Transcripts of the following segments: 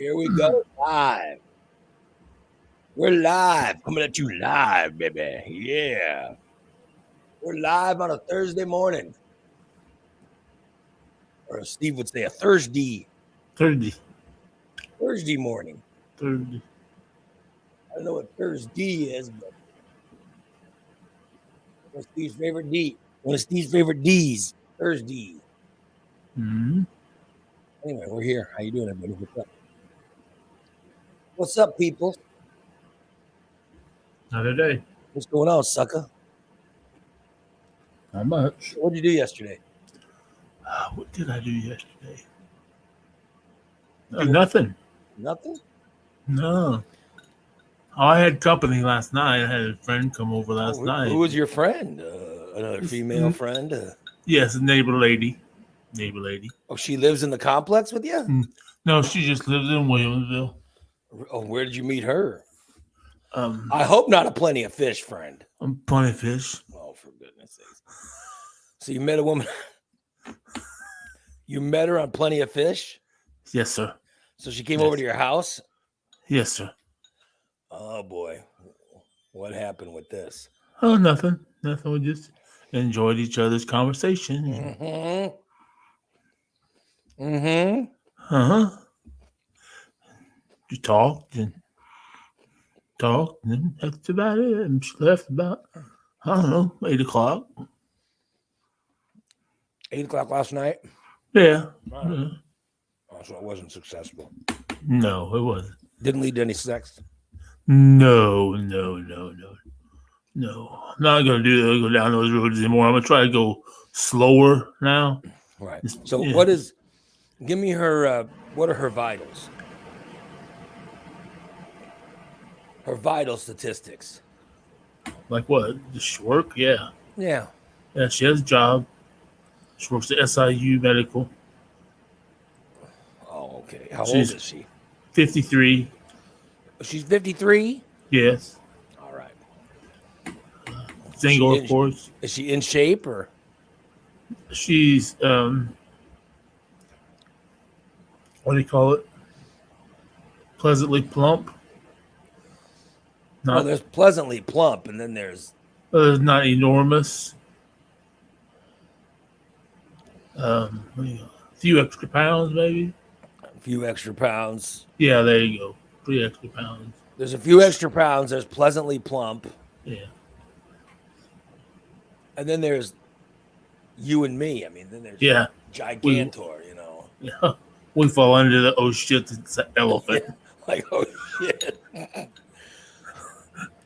Here we go live. We're live, coming at you live, baby. Yeah. We're live on a Thursday morning. Or as Steve would say, a Thursday Thursday. morning. Thursday. I don't know what Thursday is, but one of Steve's favorite D. One of Steve's favorite D's. Thursday. Mm-hmm. Anyway, we're here. How you doing, everybody? What's up? What's up, people? Another day. What's going on, sucker? Not much. What'd you do yesterday? What did I do yesterday? Nothing. Nothing? No. I had company last night. I had a friend come over last night. Who was your friend? Another female friend? Yes, a neighbor lady. Oh, she lives in the complex with you? No, she just lives in Williamsville. Oh, where did you meet her? I I hope not a Plenty of Fish friend. Plenty of fish. Oh, for goodness sakes. So you met a woman. You met her on Plenty of Fish? Yes, sir. So she came over to your house? Yes, sir. Oh, boy. What happened with this? Oh, nothing. Nothing. We just enjoyed each other's conversation. Mm-hmm. Mm-hmm. Uh-huh. We talked, and that's about it. And she left about, 8 o'clock. 8 o'clock last night? Yeah. Oh, so it wasn't successful. No, it wasn't. Didn't lead to any sex? No. I'm not going to go down those roads anymore. I'm going to try to go slower now. Right. So give me her, what are her vitals? Her vital statistics. Like what? Does she work? Yeah. Yeah. Yeah, she has a job. She works at SIU Medical. Oh, okay. How old is she? 53. She's 53? Yes. All right. Single, of course. Is she in shape or? She's, what do you call it? Pleasantly plump. Well, there's pleasantly plump, and then there's not enormous. A few extra pounds, maybe. A few extra pounds. Yeah, there you go. 3 extra pounds. There's a few extra pounds. There's pleasantly plump. Yeah. And then there's you and me. I mean, then there's Gigantor, you know. Yeah. We fall under the oh shit, it's an elephant. Like, oh shit.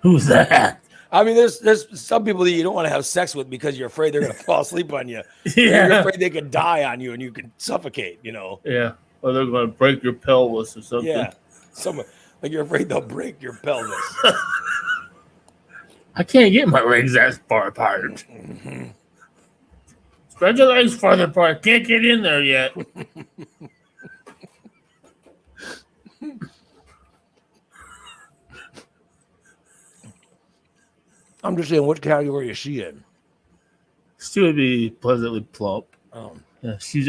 Who's that? I mean, there's some people that you don't want to have sex with because you're afraid they're going to fall asleep on you. Yeah. You're afraid they could die on you and you could suffocate, you know. Yeah. Or they're going to break your pelvis or something. Yeah. Like you're afraid they'll break your pelvis. I can't get my legs that far apart. Mm-hmm. Spread your legs farther apart. Can't get in there yet. I'm just saying, what category is she in? She would be pleasantly plump. Yeah, she's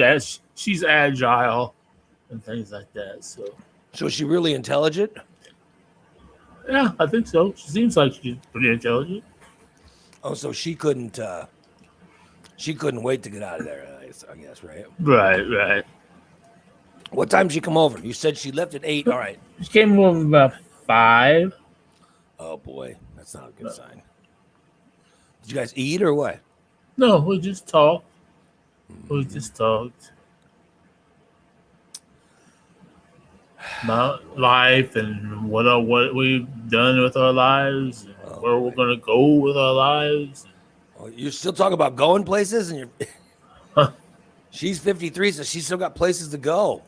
agile and things like that. So is she really intelligent? Yeah, I think so. She seems like she's pretty intelligent. Oh, so she couldn't wait to get out of there, I guess, right? Right. What time did she come over? You said she left at 8. All right. She came over about 5. Oh boy, that's not a good sign. Did you guys eat or what? No, we just talked. We just talked about life and what we've done with our lives and where we're going to go with our lives. Oh, you still talk about going places, and she's 53, so she's still got places to go.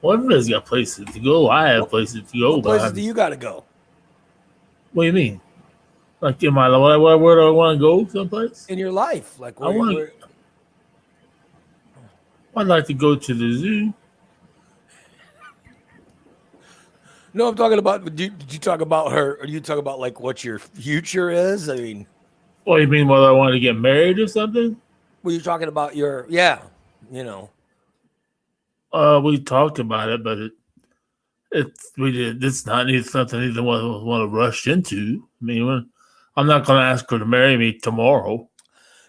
Well, everybody's got places to go. I have places to go. What places do you got to go? What do you mean? Like in my life, where do I want to go someplace? In your life, like I'd like to go to the zoo. No, I'm talking about. Did you talk about her, or do you talk about like what your future is? I mean, what do you mean? Whether I want to get married or something? Were you talking about you know? We talked about it, but It's not something either want to rush into. I mean, I'm not going to ask her to marry me tomorrow.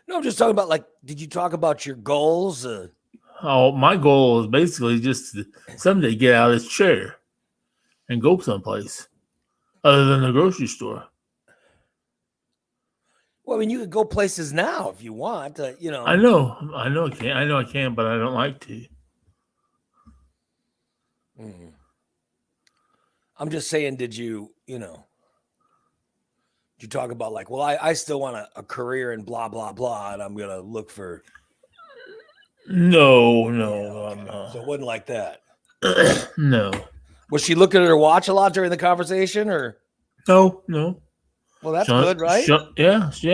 No, I'm just talking about, like, did you talk about your goals? Oh, my goal is basically just to someday get out of this chair and go someplace other than the grocery store. Well, I mean, you could go places now if you want. You know. I know I can, but I don't like to. Mm. I'm just saying, did you talk about, like, well, I still want a career in blah, blah, blah, and I'm going to look for. No. So it wasn't like that. No. Was she looking at her watch a lot during the conversation, or? No. Well, that's good, right? Yeah. She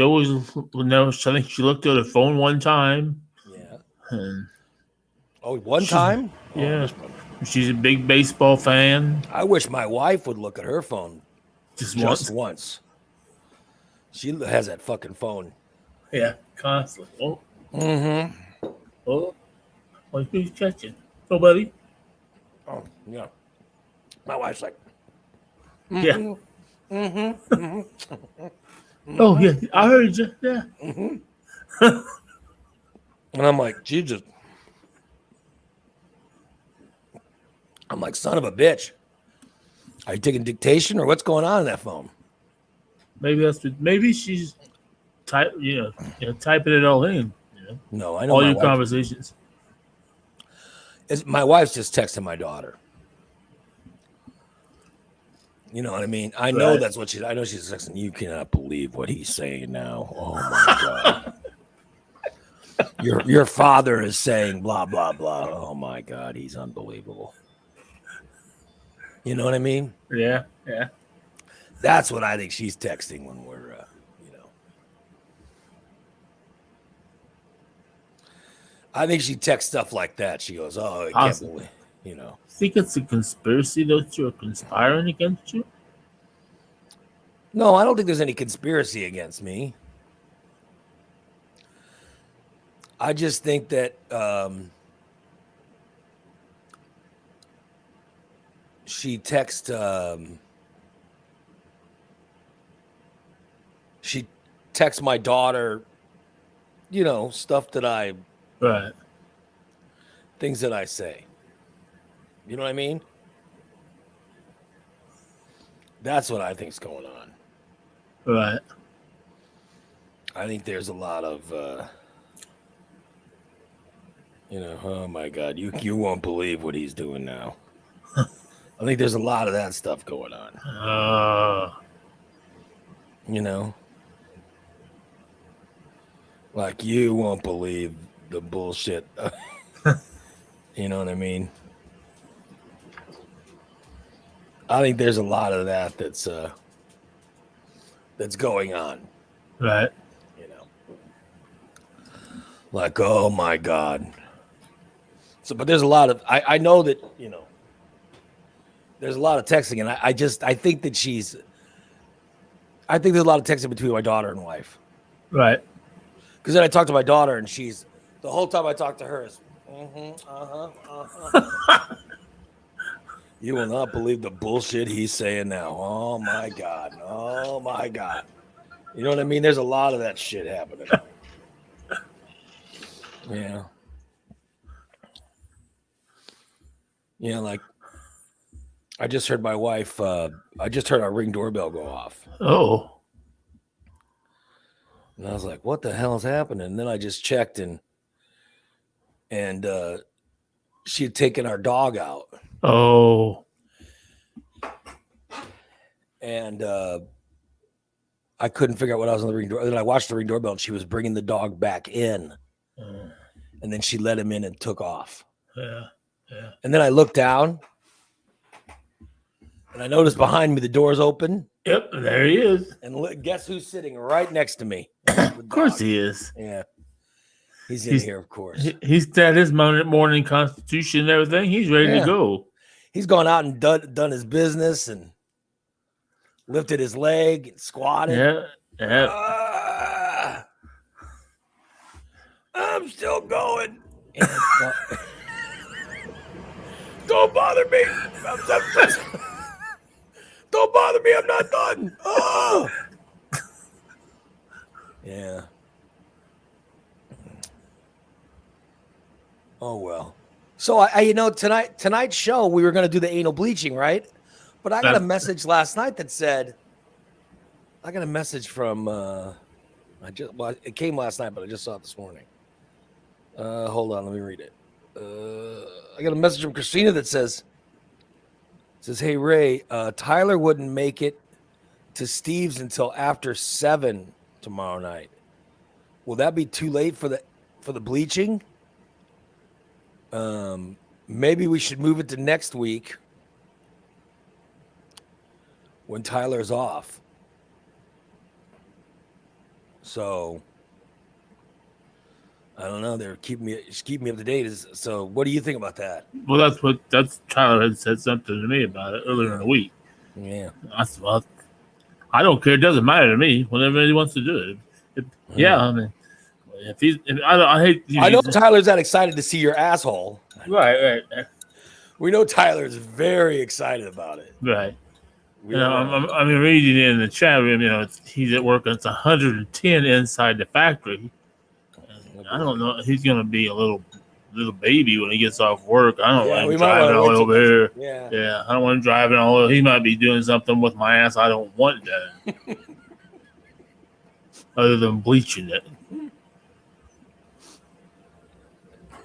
always never. I think she looked at her phone one time. Yeah. And one time? Yeah. She's a big baseball fan. I wish my wife would look at her phone just once. She has that fucking phone. Yeah, constantly. Oh. Mm-hmm. Oh, who's catching? Nobody. Oh, yeah. My wife's like, yeah. Mm-hmm. Oh, yeah. I heard you. Yeah. Mm-hmm. And I'm like, Jesus. I'm like, son of a bitch. Are you taking dictation or what's going on in that phone? Maybe she's typing it all in. No, I know all your conversations. My wife's just texting my daughter. You know what I mean? I know that's what I know she's texting. You cannot believe what he's saying now. Oh my God. Your father is saying blah, blah, blah. Oh my God. He's unbelievable. You know what I mean? Yeah. That's what I think she's texting when we're, I think she texts stuff like that. She goes, "Oh, I can't believe." Think it's a conspiracy that you're conspiring against you? No, I don't think there's any conspiracy against me. I just think that she texts my daughter, stuff that things that I say. You know what I mean? That's what I think's going on. Right. I think there's a lot of, oh my God, you won't believe what he's doing now. I think there's a lot of that stuff going on. Like, you won't believe the bullshit. You know what I mean? I think there's a lot of that that's going on. Right. Like, oh my God. So, but there's a lot of, I know that, there's a lot of texting, and I think that I think there's a lot of texting between my daughter and wife. Right. Because then I talk to my daughter, and the whole time I talk to her is, You will not believe the bullshit he's saying now. Oh my God. You know what I mean? There's a lot of that shit happening. Yeah. Yeah, like, I just heard my wife, I just heard our Ring doorbell go off. Oh. And I was like, what the hell is happening? And then I just checked, and she had taken our dog out. Oh. And I couldn't figure out what I was on the Ring doorbell. Then I watched the Ring doorbell, and she was bringing the dog back in. And then she let him in and took off. Yeah. And then I looked down, and I noticed behind me the door's open. Yep, there he is. And guess who's sitting right next to me? Of course he is. Yeah. He's in here, of course. He's done his morning constitution and everything. He's ready to go. He's gone out and done his business and lifted his leg and squatted. Yeah. I'm still going. Don't bother me. Don't bother me. I'm not done. Oh. Yeah. Oh well. So I tonight's show we were going to do the anal bleaching, right? But I got a message last night that said, I got a message from it came last night, but I just saw it this morning. Hold on, let me read it. I got a message from Christina that says, "Hey Ray, Tyler wouldn't make it to Steve's until after 7 tomorrow night. Will that be too late for the bleaching? Maybe we should move it to next week when Tyler's off." So I don't know. They're keeping me up to date. So what do you think about that? Well, that's Tyler had said something to me about it earlier in the week. Yeah. I don't care. It doesn't matter to me. Whenever he wants to do it. Yeah, I mean, I hate. I know Tyler's that excited to see your asshole. Right. We know Tyler's very excited about it. Right. I'm reading in the chat room. He's at work. And it's 110 inside the factory. And I don't know. He's gonna be a little baby when he gets off work. I don't want him driving all over here. Yeah. I don't want him driving all over. He might be doing something with my ass. I don't want that. Other than bleaching it.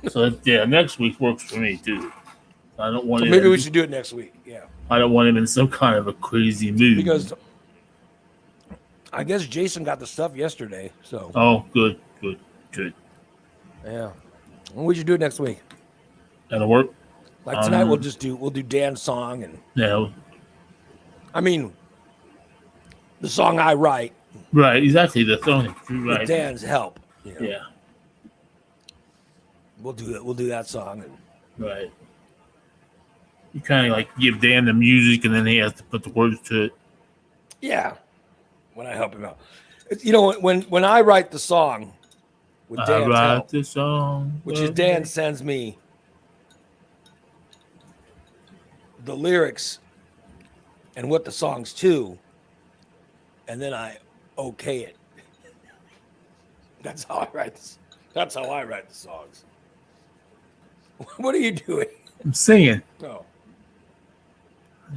So next week works for me too. I don't want. Maybe we should do it next week. Yeah. I don't want him in some kind of a crazy mood. Because I guess Jason got the stuff yesterday. So. Oh, good. Yeah. Well, we should do it next week. That'll work. Like tonight, we'll do Dan's song and. Yeah. I mean, the song I write. Right. Exactly. The song. Right. With Dan's help. Yeah. We'll do that. We'll do that song. Right. You kind of like give Dan the music, and then he has to put the words to it. Yeah. When I help him out, when I write the song, with Dan's help, the song, which is Dan sends me the lyrics and what the song's to, and then I okay it. That's how I write this. That's how I write the songs. What are you doing? I'm singing. Oh.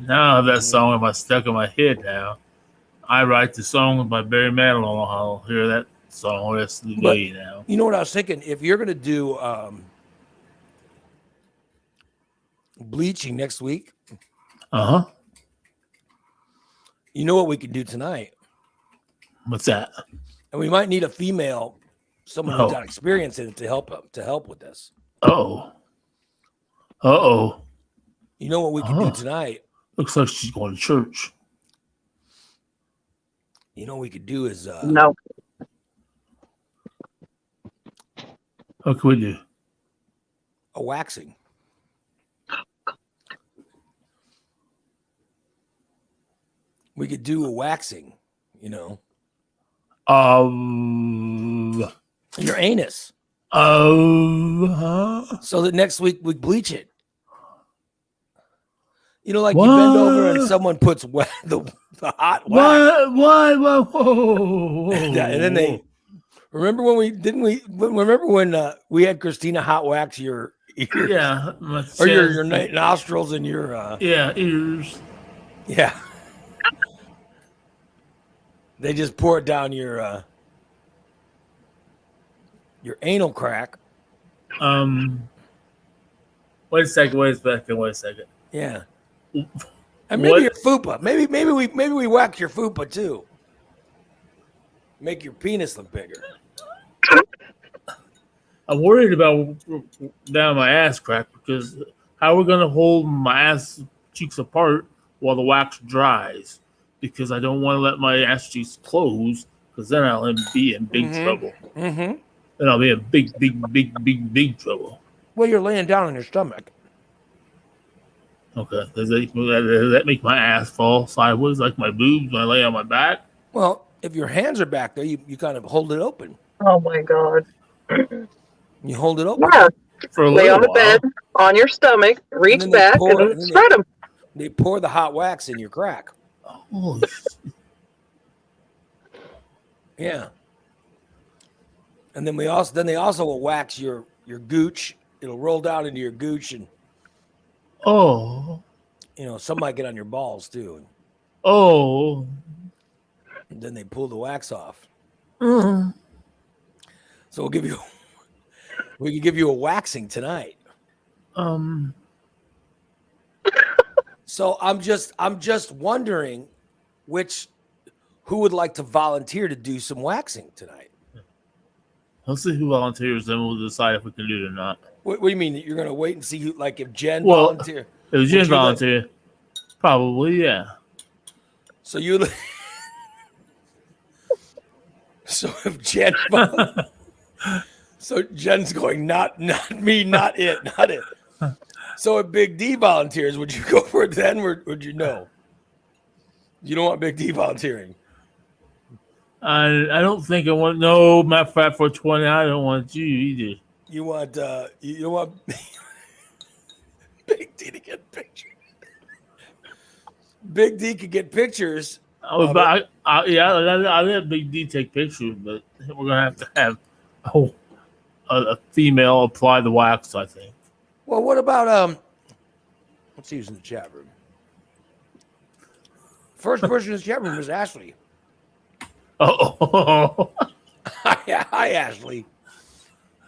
Now I have that song stuck in my head now. I write the song by Barry Manilow. I'll hear that song the rest of the day now. You know what I was thinking? If you're going to do bleaching next week. Uh-huh. You know what we can do tonight? What's that? And we might need a female, someone who's got experience in it to help with this. Uh-oh. You know what we can do tonight? Looks like she's going to church. You know what we could do is no. What can we do? A waxing. We could do a waxing, Your anus. So that next week we bleach it. Like you bend over and someone puts the hot wax. What? Whoa. Yeah, and then they remember when we had Christina hot wax your ears? Yeah, or your nostrils and your ears. Yeah. They just pour it down your anal crack. Wait a second. Yeah. And maybe your fupa. Maybe we whack your fupa too. Make your penis look bigger. I'm worried about down my ass crack because how are we going to hold my ass cheeks apart while the wax dries? Because I don't want to let my ass cheeks close because then I'll be in big trouble. Mm-hmm. Then I'll be in big trouble. Well, you're laying down on your stomach. Okay. Does that make my ass fall sideways like my boobs when I lay on my back? Well, if your hands are back there, you kind of hold it open. Oh my God. You hold it open. Yeah. for a Lay little on the while. bed, on your stomach, reach then they back, pour- and and then spread them. They pour the hot wax in your crack. Oh, Yeah. And then they also will wax your gooch. It'll roll down into your gooch, and oh, some might get on your balls too. oh. And then they pull the wax off. Mm. So we can give you a waxing tonight. So I'm just wondering who would like to volunteer to do some waxing tonight? Let's see who volunteers, then we'll decide if we can do it or not. What do you mean? You're going to wait and see who, like if Jen Well, volunteer? If Jen volunteer, probably, yeah. So so if Jen, so Jen's going, not me, not it. So if Big D volunteers, would you go for it then, or would you know? You don't want Big D volunteering. I don't think I want no Matt Fat for 20. I don't want you either. You want you don't want Big D to get pictures. Big D could get pictures. I let Big D take pictures, but we're gonna have a female apply the wax, I think. Well, what about let's see who's in the chat room. First person in the chat room was Ashley. Oh, Hi, Ashley.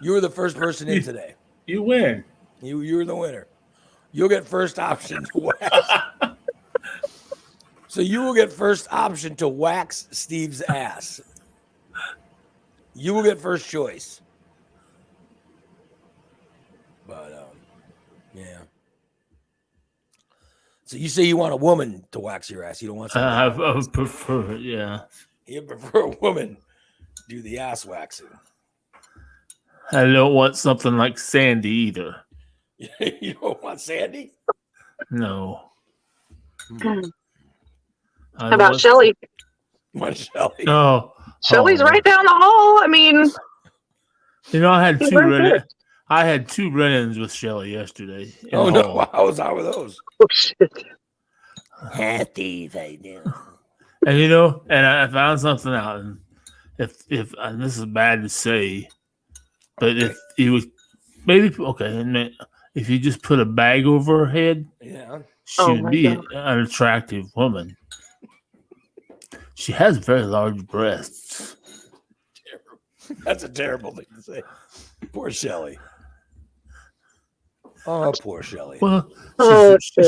You were the first person in today. You win. You're the winner. You'll get first option to wax. So you will get first option to wax Steve's ass. You will get first choice. But yeah. So you say you want a woman to wax your ass. You don't want I would prefer it, yeah. You prefer a woman do the ass waxing. I don't want something like Sandy either. You don't want Sandy? No. How about Shelly? Want Shelly? No. Shelly's right down the hall. I mean, I had she's two right there. I had 2 run-ins with Shelly yesterday. Oh no! How was I with those? Oh shit! Happy they do. And and I found something out. And if and this is bad to say, but if you would maybe if you just put a bag over her head, Yeah, she would be an attractive woman. She has very large breasts. That's a terrible thing to say. Poor Shelly. Oh, poor Shelly. Well,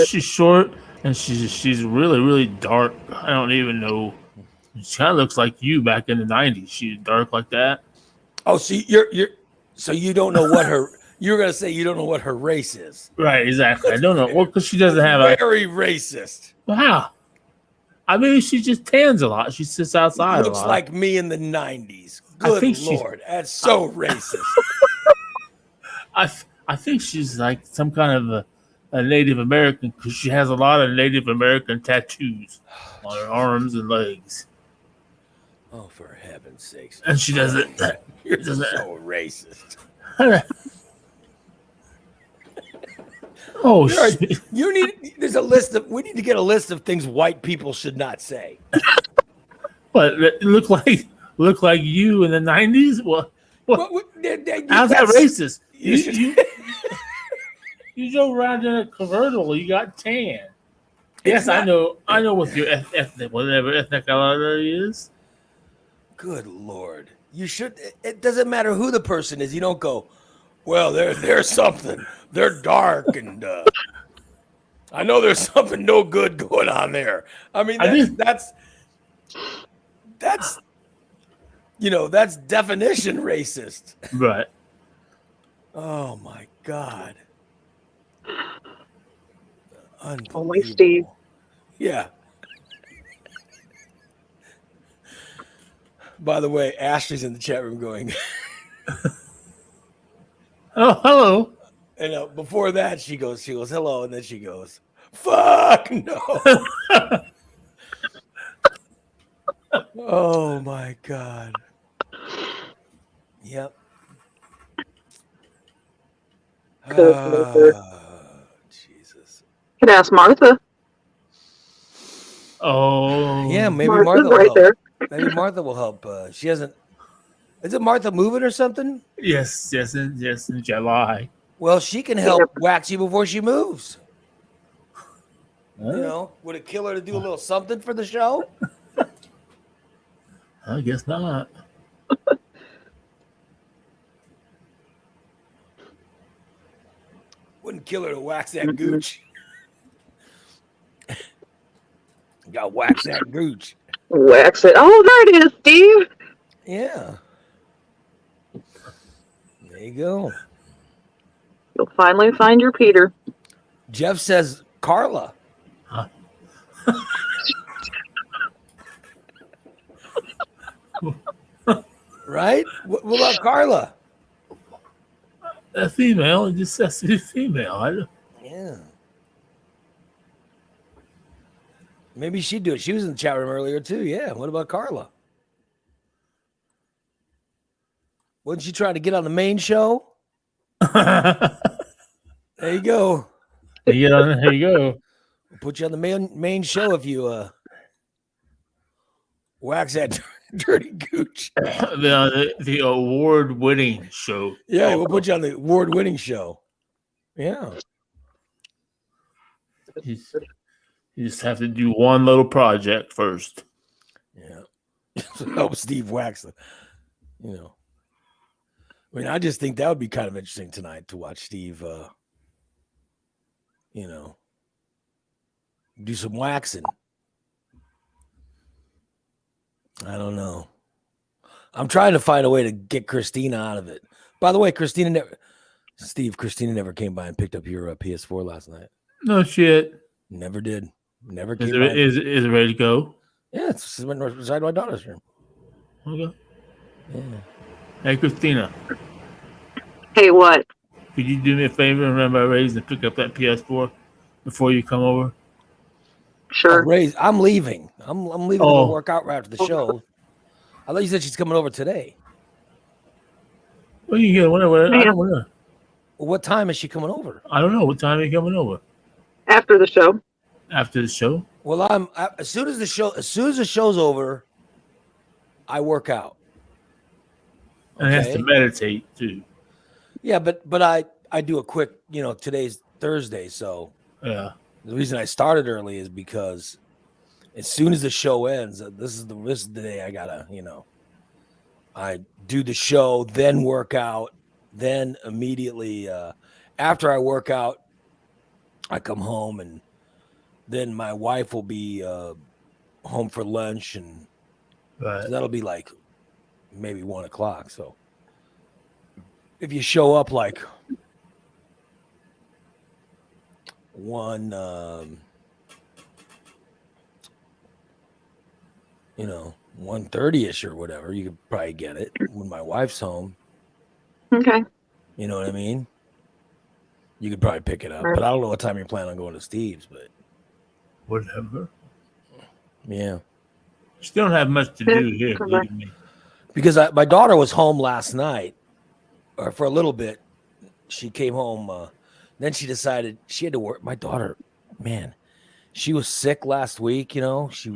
she's short and she's really, really dark. I don't even know. She kind of looks like you back in the 90s. She's dark like that. Oh, see, so you don't know what her. You're gonna say you don't know what her race is. Right, exactly. I don't know. Well, because she doesn't have very racist. Wow. I mean, she just tans a lot. She sits outside a lot. Looks like me in the 90s. Good Lord, that's so racist. I think she's like some kind of a Native American because she has a lot of Native American tattoos on her arms and legs. Oh, for heaven's sakes! And she doesn't. You're so racist. Oh, you need. There's a list of. We need to get a list of things white people should not say. What look like you in the 90s? What? How's that racist? You drove around in a convertible. You got tan. Yes, I know. I know what your ethnic ethnicality is. Good Lord, you should. It doesn't matter who the person is. You don't go. Well, there's something. They're dark, and I know there's something no good going on there. I mean, that's that's definition racist. Right. Oh my God. Only Steve. Yeah. By the way, Ashley's in the chat room going. Oh, hello. And before that, she goes, hello, and then she goes, fuck no. Oh my God. Yep. Jesus. Could ask Martha. Oh, Yeah, maybe Martha's Martha will right help. there. Maybe Martha will help. She hasn't. Is it Martha moving or something? yes, in July. Well, she can help wax you before she moves. Huh? You know, would it kill her to do a little something for the show? I guess not. Wouldn't kill her to wax that gooch. Got to wax that gooch. Wax it. Oh, there it is, Steve. Yeah. There you go. You'll finally find your Peter. Jeff says Carla. Huh? Right? What about Carla? A female. It just says to be female. Yeah. Maybe she'd do it. She was in the chat room earlier too. Yeah. What about Carla? Wasn't she trying to get on the main show? There you go. There you go. We'll put you on the main show if you wax that dirty gooch. The award-winning show. Yeah, we'll put you on the award-winning show. Yeah. You just have to do one little project first. Yeah. Help Steve wax it. You know. I mean, I just think that would be kind of interesting tonight to watch Steve you know, do some waxing. I don't know. I'm trying to find a way to get Christina out of it. By the way, Christina never came by and picked up your PS4 last night. No shit. Never did. Never came by. Is it ready to go? Yeah, it's inside my daughter's room. Okay. Yeah. Hey, Christina. Hey, what? Could you do me a favor and remember Raise and pick up that PS4 before you come over? Sure. Raise, I'm leaving. I'm leaving to go work out right after the show. I thought you said she's coming over today. Well, you get whatever. Yeah. I don't know. Well, what time is she coming over? I don't know. What time are you coming over? After the show. After the show? Well, as soon as the show's over, I work out. And it has to meditate too. Yeah, but I do a quick, today's Thursday, so yeah. The reason I started early is because as soon as the show ends, this is the day I gotta, I do the show, then work out, then immediately after I work out, I come home, and then my wife will be home for lunch, and so that'll be like maybe 1 o'clock. So if you show up like 1:30ish or whatever, you could probably get it when my wife's home. Okay. You know what I mean? You could probably pick it up, but I don't know what time you're planning on going to Steve's, but whatever. Yeah. Still don't have much to do here, believe me. Because my daughter was home last night, or for a little bit. She came home. Then she decided she had to work. My daughter, man, she was sick last week. She was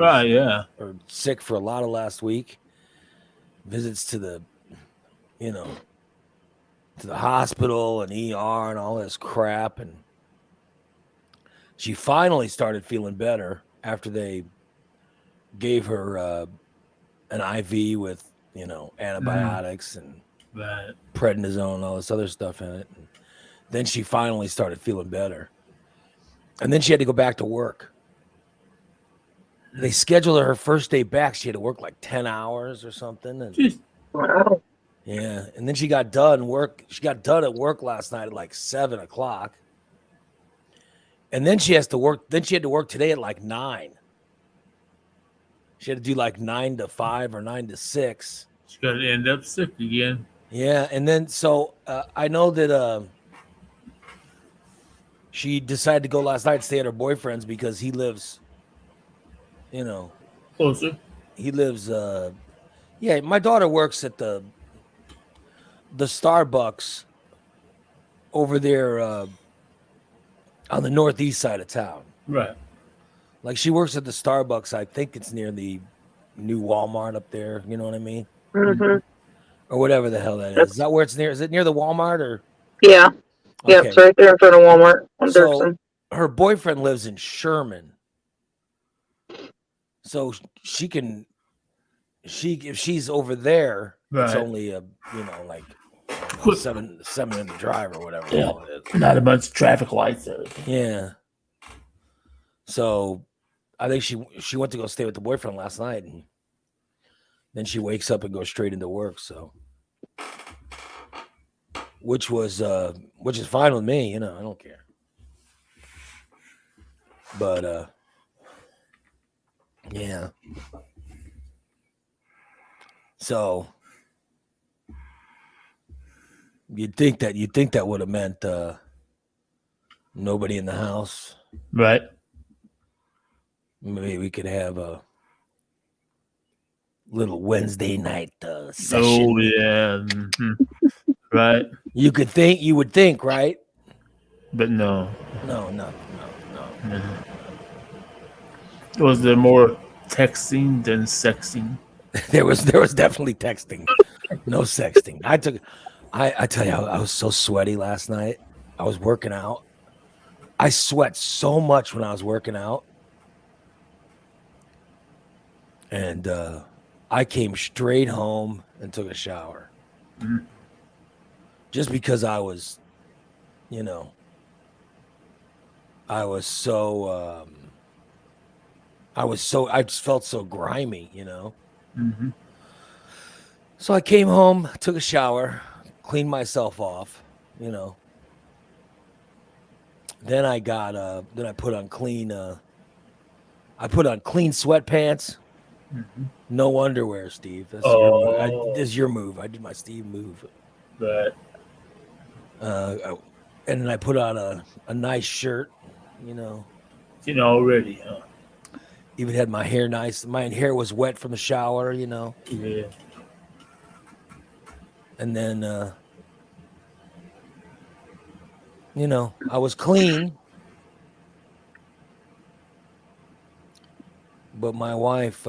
or sick for a lot of last week. Visits to the, to the hospital and ER and all this crap, and she finally started feeling better after they gave her an IV with antibiotics and prednisone and all this other stuff in it. And then she finally started feeling better, and then she had to go back to work. They scheduled her first day back. She had to work like 10 hours or something. And wow. Yeah, and then she got done work. She got done at work last night at like 7 o'clock, and then she has to work. Then she had to work today at like 9. She had to do like 9 to 5 or 9 to 6. She's got to end up sick again. Yeah, and then so I know that she decided to go last night to stay at her boyfriend's because he lives, closer. He lives. My daughter works at the Starbucks over there on the northeast side of town. Right. Like she works at the Starbucks. I think it's near the new Walmart up there. You know what I mean? Hmm. Or whatever the hell that is. Is that where it's near? Is it near the Walmart or? Yeah. Yeah, Okay. it's right there in front of Walmart on So Dirksen. her boyfriend lives in Sherman. So she can, if she's over there, it's Right. only a, like Quick. 7-minute drive or whatever the Yeah. hell it is. Not a bunch of traffic lights there. Yeah. So I think she went to go stay with the boyfriend last night, and then she wakes up and goes straight into work. So, which is fine with me. I don't care. But yeah. So you'd think that would have meant nobody in the house. Right. Maybe we could have a little Wednesday night session. Oh yeah. Right. You would think, right? But no. No. Mhm. Was there more texting than sexting? There was definitely texting. No sexting. I tell you, I was so sweaty last night. I was working out. I sweat so much when I was working out. And I came straight home and took a shower. Mhm. Just because I was, I just felt so grimy, Mm-hmm. So I came home, took a shower, cleaned myself off, Then I put on clean sweatpants, Mm-hmm. no underwear, Steve. That's your move. I did my Steve move. Right. And then I put on a nice shirt, Already, huh? Even had my hair nice. My hair was wet from the shower, Yeah. And then, I was clean. But my wife,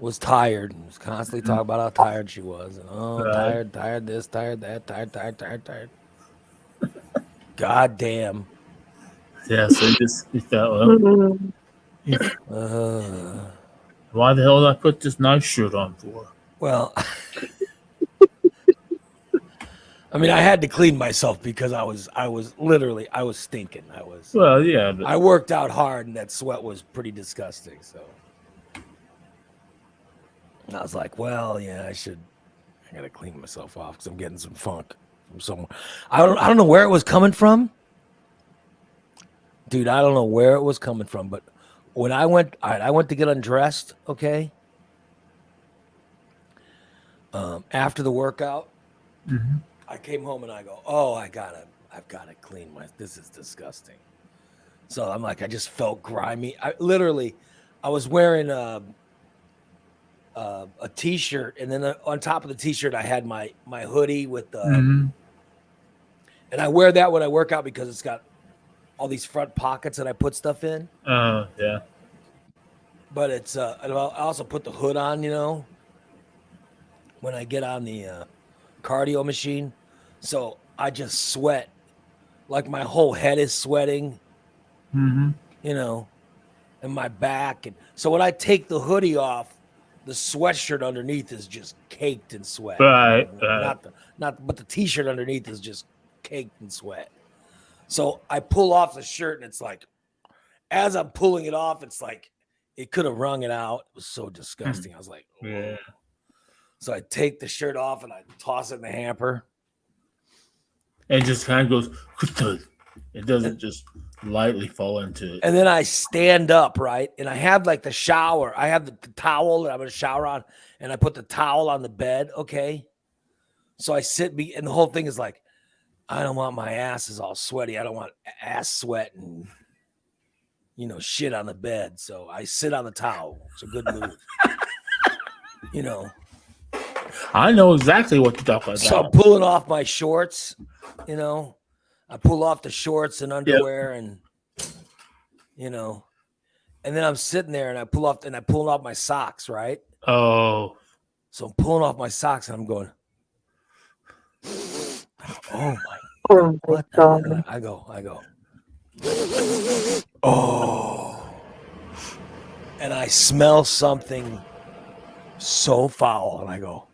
was tired and was constantly talking about how tired she was. And, Right. tired this, tired that, tired. God damn. Yeah. So you thought, well, Mhm. why the hell did I put this nice shirt on for? Well, I mean, I had to clean myself because I was stinking. Well, yeah, but I worked out hard and that sweat was pretty disgusting. So I was like, well, yeah, I gotta clean myself off because I'm getting some funk from somewhere. I don't know where it was coming from. Dude, I don't know where it was coming from, but when I went to get undressed, okay? After the workout, Mhm. I came home and I go, oh, I've got to clean this is disgusting. So I'm like, I just felt grimy. I was wearing a t-shirt, and then on top of the t-shirt, I had my hoodie with Mhm. and I wear that when I work out because it's got all these front pockets that I put stuff in. Yeah. But it's I also put the hood on, when I get on the cardio machine. So I just sweat, like my whole head is sweating, Mm-hmm. and my back. And so when I take the hoodie off, the sweatshirt underneath is just caked in sweat. Right. But the t-shirt underneath is just caked in sweat. So I pull off the shirt, and it's like, as I'm pulling it off, it's like it could have wrung it out. It was so disgusting. I was like, oh. Yeah. So I take the shirt off and I toss it in the hamper. And just kind of goes. It doesn't just lightly fall into it. And then I stand up, right? And I have like the shower. I have the towel that I'm going to shower on, and I put the towel on the bed, okay? So I sit, and the whole thing is like, I don't want my ass is all sweaty. I don't want ass sweat and, shit on the bed. So I sit on the towel. It's a good move. I know exactly what you're talking So I'm about. pulling off my shorts, you know. I pull off the shorts and underwear and you know, and then I'm sitting there and I pull off my socks, right? Oh, So I'm pulling off my socks and I'm going, oh my, Oh my what the God. hell? I go, oh, and I smell something so foul and I go,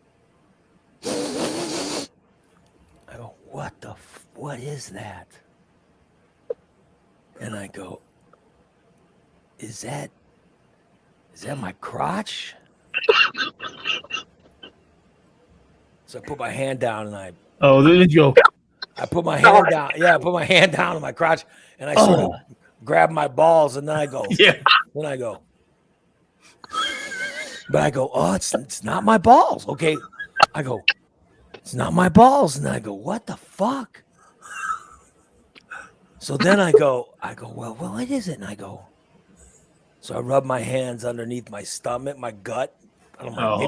what is that? And I go, is that my crotch? So I put my hand down and I there you go. put my hand down. Yeah, I put my hand down on my crotch and I sort of grab my balls and then I go, Yeah. but I go, oh, it's not my balls. Okay. I go, it's not my balls. And then I go, what the fuck? So then I go, well, what is it? And I go, so I rub my hands underneath my stomach, my gut. I'm like,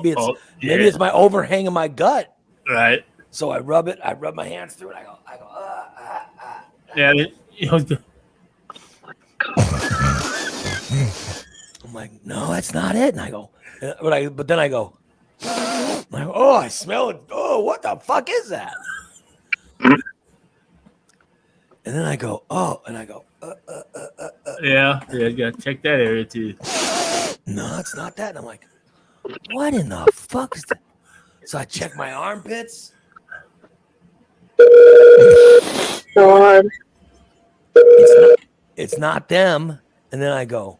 maybe it's my overhang of my gut. Right. So I rub my hands through it. I go, Yeah. I'm like, no, that's not it. And I go, but then I go, oh, I smell it. Oh, what the fuck is that? And then I go, oh, and I go, Yeah, you gotta check that area too. no, it's not that. And I'm like, what in the fuck is that? So I check my armpits. God. It's not them. And then I go,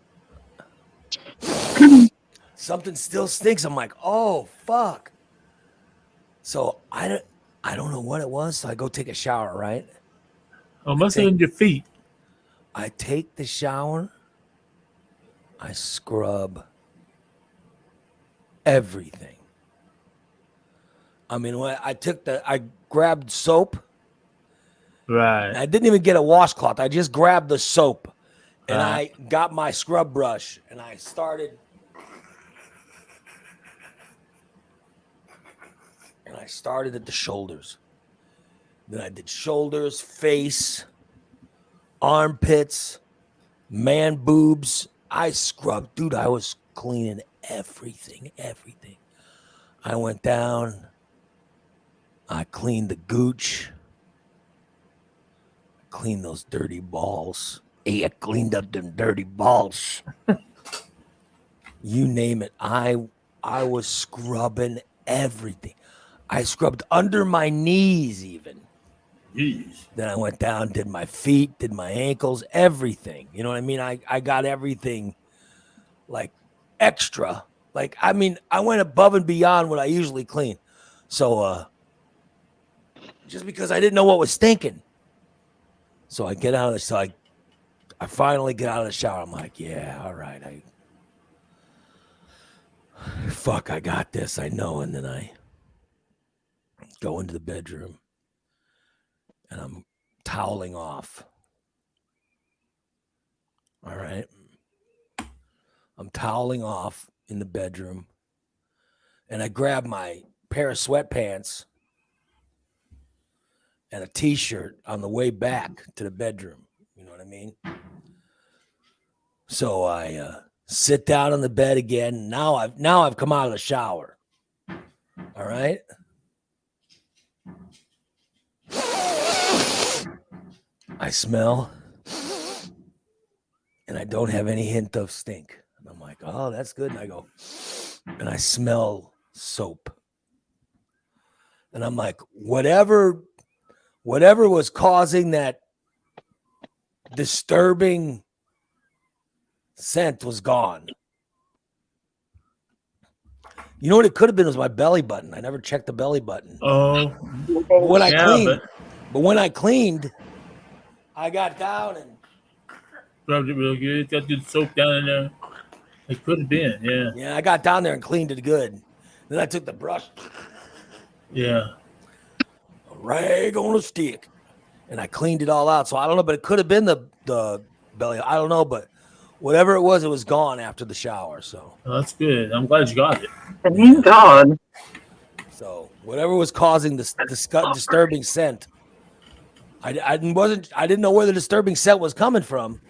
something still stinks. I'm like, oh fuck. So I don't know what it was. So I go take a shower, right? Oh, must have been your feet. I take the shower. I scrub everything. I mean, when I grabbed soap. Right. I didn't even get a washcloth. I just grabbed the soap and Uh-huh. I got my scrub brush and I started. And I started at the shoulders. Then I did shoulders, face, armpits, man boobs. I scrubbed, dude. I was cleaning everything. I went down. I cleaned the gooch. I cleaned those dirty balls. Hey, I cleaned up them dirty balls. You name it. I was scrubbing everything. I scrubbed under my knees even. Jeez. Then I went down, did my feet, did my ankles, everything. You know what I mean? I got everything like extra. Like, I mean, I went above and beyond what I usually clean. So just because I didn't know what was stinking. So I get out of the I finally get out of the shower. I'm like, yeah, all right. I got this. I know. And then I go into the bedroom and I'm toweling off. All right. I'm toweling off in the bedroom and I grab my pair of sweatpants and a t-shirt on the way back to the bedroom. You know what I mean? So I sit down on the bed again. Now I've come out of the shower. All right. I smell and I don't have any hint of stink. And I'm like, oh, that's good. And I go, and I smell soap. And I'm like, whatever was causing that disturbing scent was gone. You know what it could have been was my belly button. I never checked the belly button. Oh, When I yeah, cleaned, but when I cleaned, I got down and rubbed it real good. Got good soap down in there. It could have been, yeah. yeah, I got down there and cleaned it good. Then I took the brush, Yeah. a rag on a stick, and I cleaned it all out. So I don't know, but it could have been the belly. I don't know, but whatever it was gone after the shower. So Well, that's good. I'm glad you got it. Thank God. So whatever was causing this disturbing scent, I didn't know where the disturbing scent was coming from,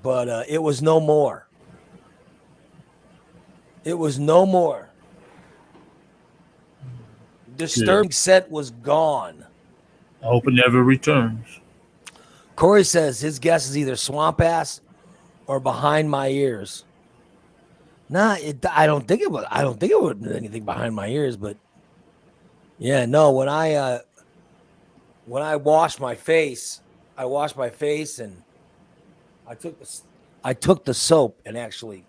but it was no more. It was no more. Disturbing scent was gone. I hope it never returns. Corey says his guess is either swamp ass or behind my ears. Nah, I don't think it was. I don't think it would be anything behind my ears, but yeah, no. When I washed my face, and I took the soap and actually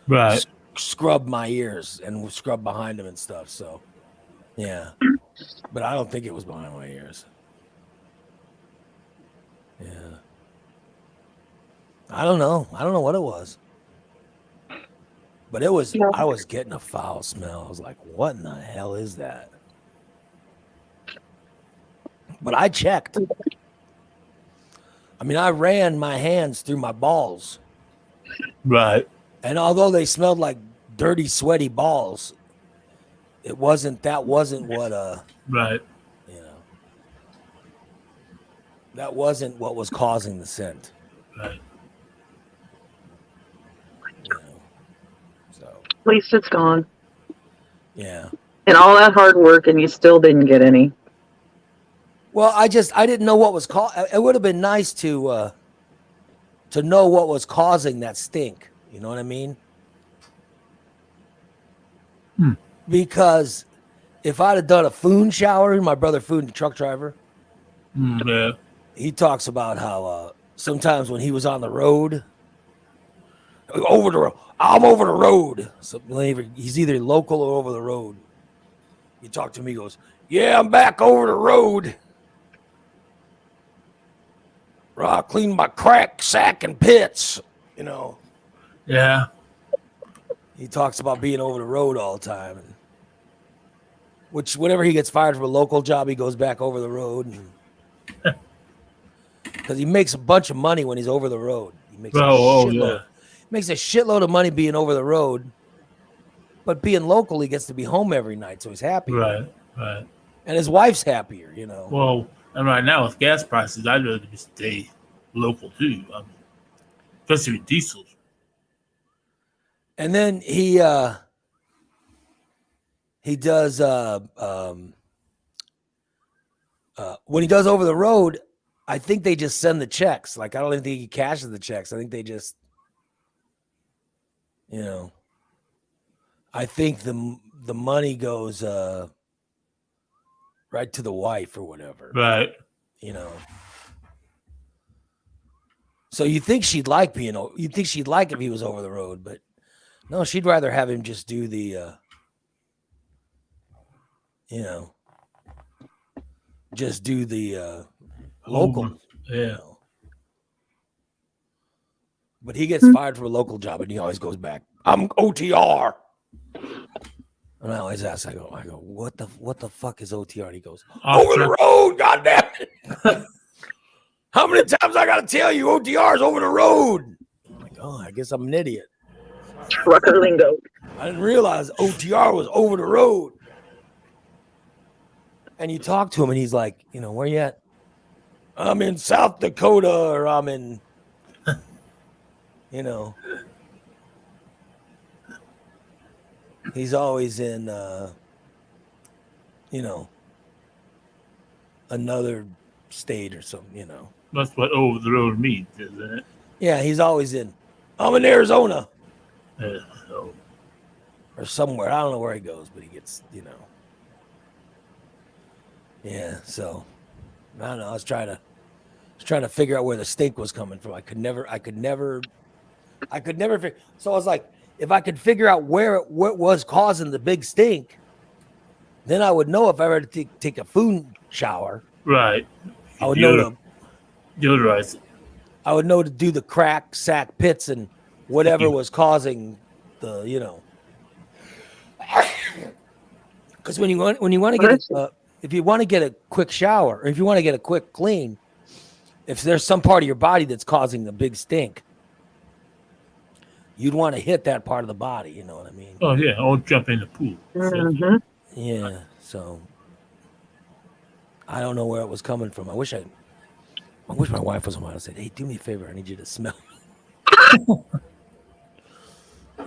Right. scrubbed my ears and scrubbed behind them and stuff. So yeah, but I don't think it was behind my ears. Yeah, I don't know what it was. But it was, No. I was getting a foul smell. I was like, what in the hell is that? But I checked. I mean, I ran my hands through my balls. Right. And although they smelled like dirty, sweaty balls, that wasn't what, Right. you know, that wasn't what was causing the scent. Right. You know, so, At least it's gone. yeah. And all that hard work, and you still didn't get any. Well, I didn't know what was it would have been nice to know what was causing that stink. You know what I mean? Because if I'd have done a Foon shower, my brother Foon, the truck driver, Yeah. he talks about how sometimes when he was on the road, I'm over the road. So he's either local or over the road. He talked to me, he goes, yeah, I'm back over the road. I clean my crack sack and pits, you know. Yeah. He talks about being over the road all the time. And which whenever he gets fired from a local job, he goes back over the road. Because he makes a bunch of money when he's over the road. He makes makes a shitload of money being over the road. But being local, he gets to be home every night, so he's happy. Right. Right. And his wife's happier, you know. Well, and right now with gas prices, I'd rather just stay local too. I mean, especially with diesels. And then he does when he does over the road, I think they just send the checks. Like I don't even think he cashes the checks. I think they just, you know, I think the money goes right to the wife or whatever. Right. You know. So you think she'd like you think she'd like if he was over the road, but no, she'd rather have him just do the you know, just do the local. Yeah. You know. But he gets fired from a local job and he always goes back. I'm OTR. And I always ask, I go, what the fuck is OTR? And he goes, over the road, goddamn it. How many times I gotta tell you OTR is over the road? I'm like, oh, I guess I'm an idiot. Trucker lingo. I didn't realize OTR was over the road. And you talk to him and he's like, you know, where you at? I'm in South Dakota or I'm in, you know. He's always in, you know, another state or something, you know. That's what over the road means, isn't it? Yeah, he's always I'm in Arizona. Yeah. So, Or somewhere. I don't know where he goes, but he gets, you know. Yeah, so I don't know. I was trying to figure out where the stink was coming from. I could never figure. So I was like, if I could figure out what was causing the big stink, then I would know if I were to take a food shower. right. I would know to Deodorize it. I would know to do the crack sack pits and whatever was causing the, you know. Because when you want to get if you want to get a quick shower, or if you want to get a quick clean, if there's some part of your body that's causing the big stink, you'd want to hit that part of the body. You know what I mean? Oh yeah, I'll jump in the pool. Mhm. Yeah. So I don't know where it was coming from. I wish my wife was on. I said, "Hey, do me a favor. I need you to smell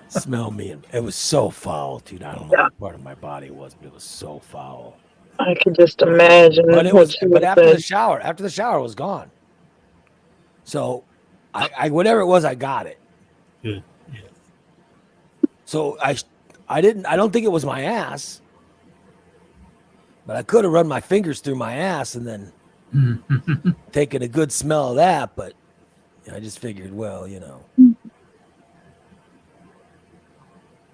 smell me." And it was so foul, dude. I don't know what part of my body it was, but it was so foul. I can just imagine But it what was. she But would after say. the shower, it was gone. So I whatever it was, I got it. Good. So I don't think it was my ass, but I could have run my fingers through my ass and then taken a good smell of that. But I just figured, well, I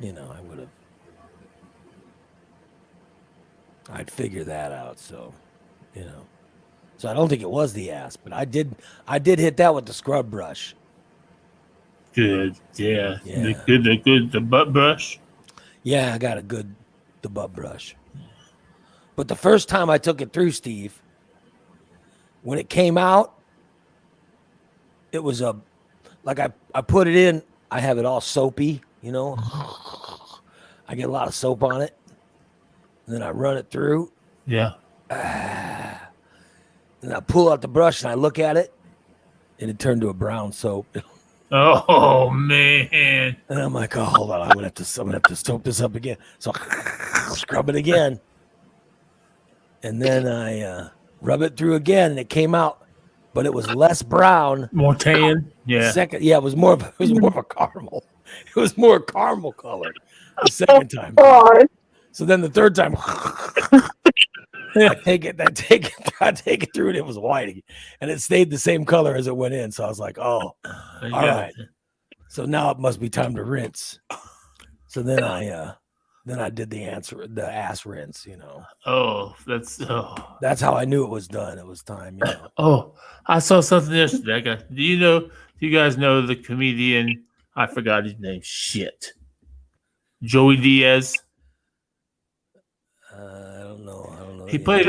would have, I'd figure that out. So I don't think it was the ass, but I did hit that with the scrub brush. Good. Yeah. Yeah. The butt brush. Yeah, I got the butt brush. But the first time I took it through, Steve, when it came out, it was like I put it in, I have it all soapy, I get a lot of soap on it. And then I run it through. Yeah. And I pull out the brush and I look at it, and it turned to a brown soap. Oh man. And I'm like, oh, hold on, I'm gonna have to soap this up again. So scrub it again. And then I rub it through again, and it came out, but it was less brown. More tan. Yeah. It was more of a caramel. It was more caramel color the second time. God. So then the third time, I take it through, and it was white, and it stayed the same color as it went in. So I was like, oh, all right. So now it must be time to rinse. So then I did the ass rinse. Oh, That's how I knew it was done. It was time. Oh, I saw something yesterday. Do you guys know the comedian? I forgot his name. Shit. Joey Diaz. I don't know. He played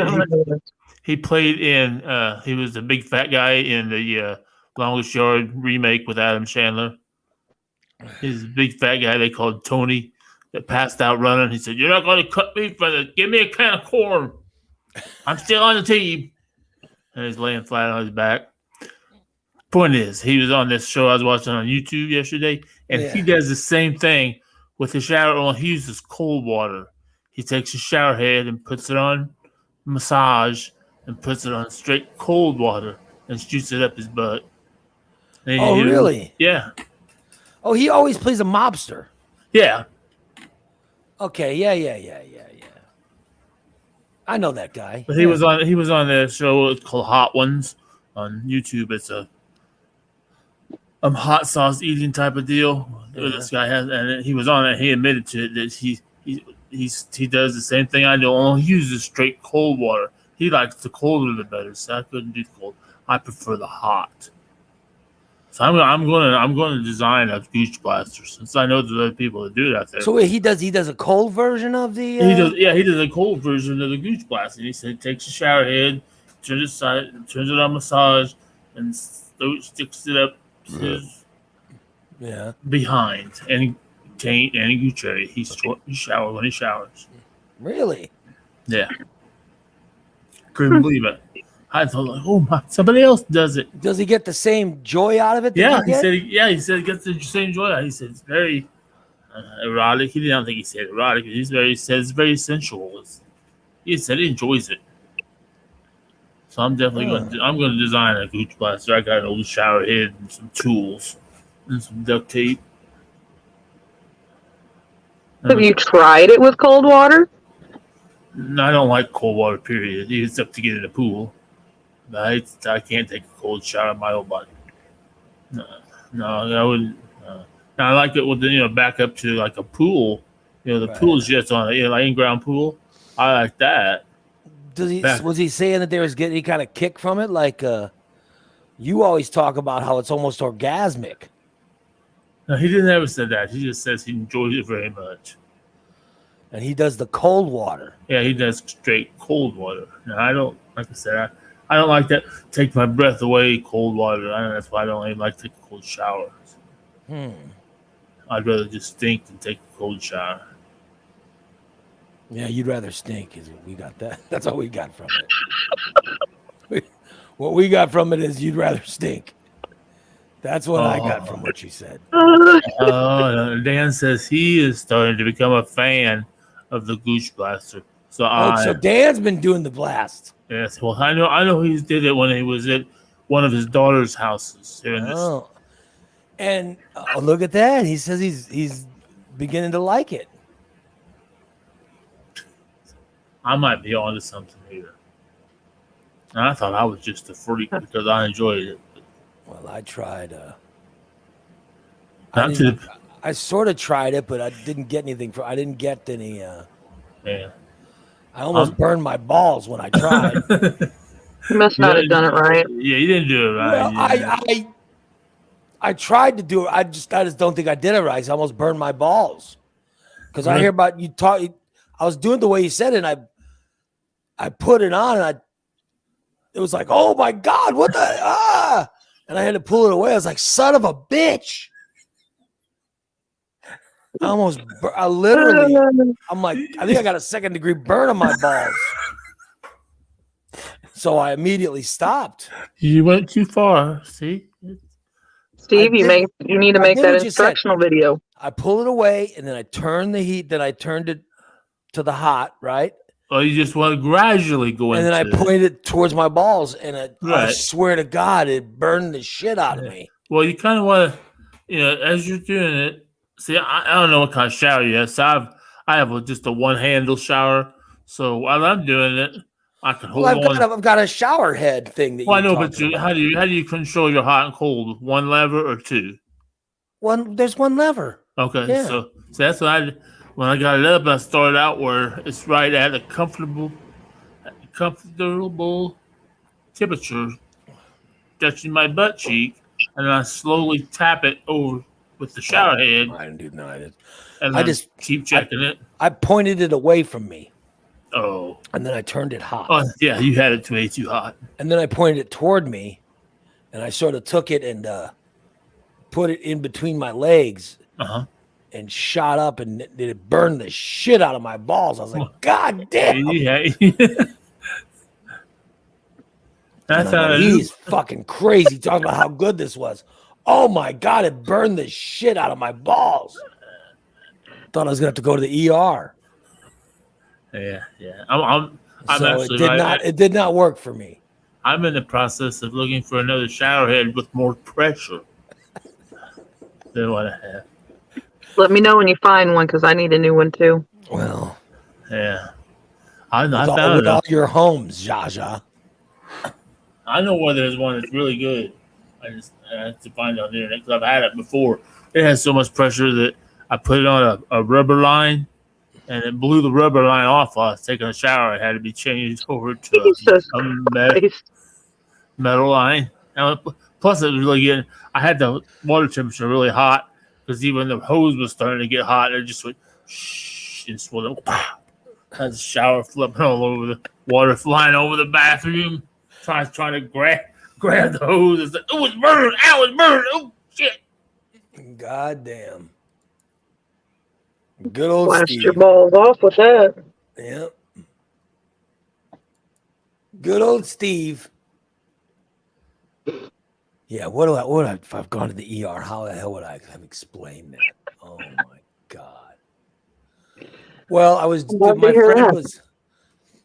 in. He was the big fat guy in the Longest Yard remake with Adam Chandler. He's a big fat guy they called Tony that passed out running. He said, "You're not going to cut me for the. Give me a can of corn. I'm still on the team." And he's laying flat on his back. Point is, he was on this show I was watching on YouTube yesterday, and he does the same thing with the shower. Only he uses cold water. He takes a shower head and puts it on massage and puts it on straight cold water and shoots it up his butt. And Oh, really? Yeah. Oh, he always plays a mobster. Yeah. Okay. Yeah. I know that guy. But he was on the show called Hot Ones on YouTube. It's a hot sauce eating type of deal. Yeah. This guy has, and he was on it. He admitted to it that he does the same thing I do. Only he uses straight cold water. He likes the colder the better. So I couldn't do the cold. I prefer the hot. So I'm going to design a Gooch Blaster since I know there's other people that do it out there. So wait, he does a cold version of the. He does a cold version of the Gooch Blaster. He said he takes a shower head, turns it on massage, and sticks it up his behind and taint and Gooch area. He showers when he showers. Really? Yeah. Couldn't believe it. I thought, like, oh my, somebody else does it. Does he get the same joy out of it? Yeah, he said he gets the same joy out. He said it's very erotic. He didn't think he said erotic. He said it's very sensual. He said he enjoys it. So I'm definitely going to design a Gooch Blaster. I got an old shower head and some tools and some duct tape. Have you tried it with cold water? No, I don't like cold water, period. It's up to get in the pool. I can't take a cold shower in my old body. No, I wouldn't. Now, I like it with the, back up to like a pool. The pool jets on it, like in-ground pool. I like that. Was he saying that there was getting any kind of kick from it? Like, you always talk about how it's almost orgasmic. No, he didn't ever say that. He just says he enjoys it very much. And he does the cold water. Yeah, he does straight cold water. Now, I don't, like I said, I don't like that. Take my breath away, cold water. That's why I don't even like to take cold showers. I'd rather just stink than take a cold shower. Yeah, you'd rather stink. Is we got that? That's all we got from it. What we got from it is you'd rather stink. That's what I got from what you said. Dan says he is starting to become a fan of the Gooch Blaster. So Dan's been doing the blast. Yes, well, I know he did it when he was at one of his daughter's houses. Here in this. And look at that. He says he's beginning to like it. I might be onto something here. And I thought I was just a freak because I enjoyed it. Well, I tried. I sort of tried it, but I didn't get anything. I didn't get any. Yeah. I almost burned my balls when I tried. You must not have done it right. Yeah, you didn't do it right. Well, I tried to do it. I just don't think I did it right. I almost burned my balls because I hear about you talk. I was doing the way you said it, and I put it on, and it was like, oh my God, what the and I had to pull it away. I was like, son of a bitch. I'm like, I think I got a 2nd degree burn on my balls. So I immediately stopped. You went too far. See, Steve, you need to make that instructional video. I pull it away, and then I turn the heat. Then I turned it to the hot, right? Oh, you just want to gradually go in. And then I pointed it towards my balls, and I swear to God, it burned the shit out of me. Well, you kind of want to, as you're doing it. See, I don't know what kind of shower you have. So I have just a one-handle shower. So while I'm doing it, I can hold on. I've got a shower head thing. I know, but how do you control your hot and cold? One lever or two? There's one lever. Okay, yeah. So that's what when I got it up, I started out where it's right at a comfortable temperature, touching my butt cheek, and then I slowly tap it over with the shower head. I didn't do that. And I just keep checking it. I pointed it away from me. Oh. And then I turned it hot. Oh, yeah, you had it way too hot. And then I pointed it toward me, and I sort of took it and put it in between my legs and shot up, and it burned the shit out of my balls. I was like, God damn. Yeah. He's fucking crazy talking about how good this was. Oh my God, it burned the shit out of my balls. Thought I was gonna have to go to the ER. Yeah. It did not work for me. I'm in the process of looking for another shower head with more pressure than what I have. Let me know when you find one because I need a new one too. Well, yeah. I found all your homes, Jaja. I know where there's one that's really good. I have to find it on the internet because I've had it before. It has so much pressure that I put it on a rubber line, and it blew the rubber line off while I was taking a shower. It had to be changed over to a metal line. And plus, it was really getting. I had the water temperature really hot because even the hose was starting to get hot. And it just went shh and swelled up. Had the shower flipping all over the water, flying over the bathroom. Trying to grab the hose. It's like, oh, it's burned. Ow, it's burned. Oh, shit. God damn. Good old Blast Steve. your balls off with that. Yep. Good old Steve. Yeah, if I've gone to the ER, how the hell would I have explained that? Oh my God. Well,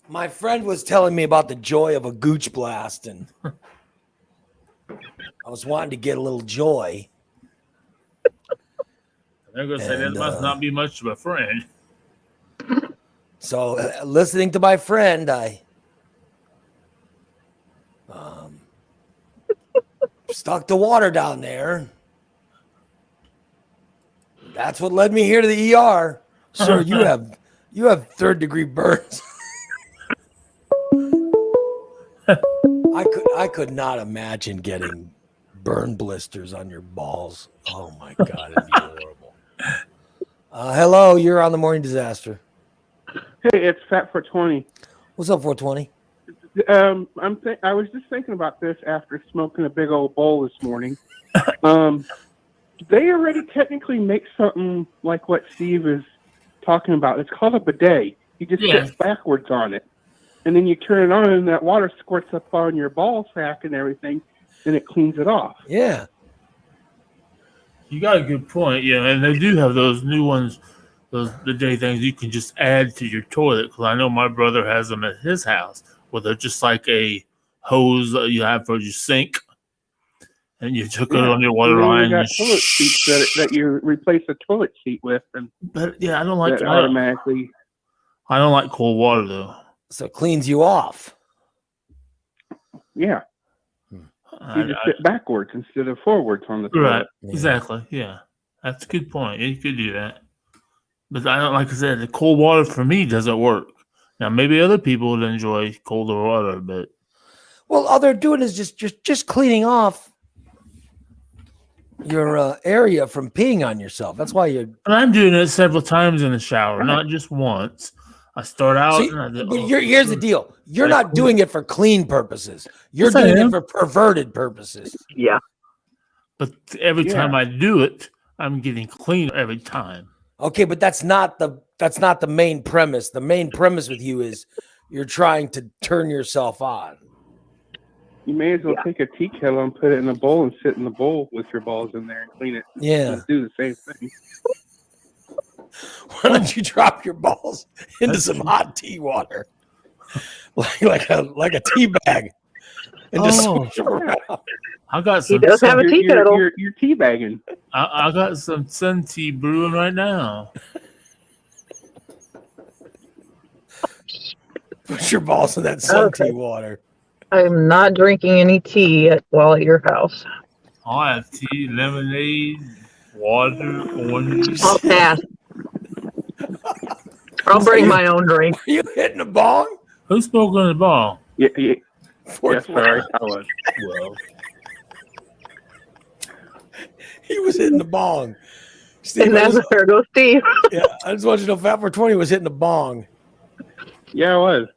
my friend was telling me about the joy of a Gooch blast, and I was wanting to get a little joy. They're going to say that must not be much of a friend. So, listening to my friend, I stuck the water down there. That's what led me here to the ER. Sir, you have 3rd degree burns. I could not imagine getting burn blisters on your balls. Oh my God, it'd be horrible. Hello, you're on the Morning Disaster. Hey, it's Fat for 20. What's up, 420? I was just thinking about this after smoking a big old bowl this morning. They already technically make something like what Steve is talking about. It's called a bidet. You just sit backwards on it, and then you turn it on, and that water squirts up on your ball sack and everything, and it cleans it off. Yeah. You got a good point. Yeah, and they do have those new ones, those bidet things you can just add to your toilet. Because I know my brother has them at his house, where they're just like a hose that you have for your sink, and you took it on your water line. You got toilet seats that you replace a toilet seat with, and but yeah, I don't like automatically. I don't like cold water though. So it cleans you off. Yeah. You just sit backwards instead of forwards on the toilet. Right. Yeah. Exactly. Yeah. That's a good point. You could do that. But I don't, like I said, the cold water for me doesn't work. Now maybe other people would enjoy colder water, but well, all they're doing is just cleaning off your area from peeing on yourself. That's why you. And I'm doing it several times in the shower, not just once. I start out. Here's the deal: you're not doing it for clean purposes. You're doing it for perverted purposes. Yeah. But every time I do it, I'm getting clean every time. Okay, but that's not the main premise. The main premise with you is you're trying to turn yourself on. You may as well take a tea kettle and put it in a bowl and sit in the bowl with your balls in there and clean it. Yeah. And do the same thing. Why don't you drop your balls into some hot tea water, like a tea bag, and just switch them around? I got some. He does have a tea kettle. You're tea bagging. I got some sun tea brewing right now. Put your balls in that sun tea water. I'm not drinking any tea while at your house. I have tea, lemonade, water, oranges. I'll pass. I'll bring my own drink. Are you hitting a bong? Who's smoking the bong? Yeah, sorry, I was. Well, he was hitting the bong. Steve, And that's where goes Steve. Yeah, I just want you to know Fat 420 was hitting the bong. Yeah, I was.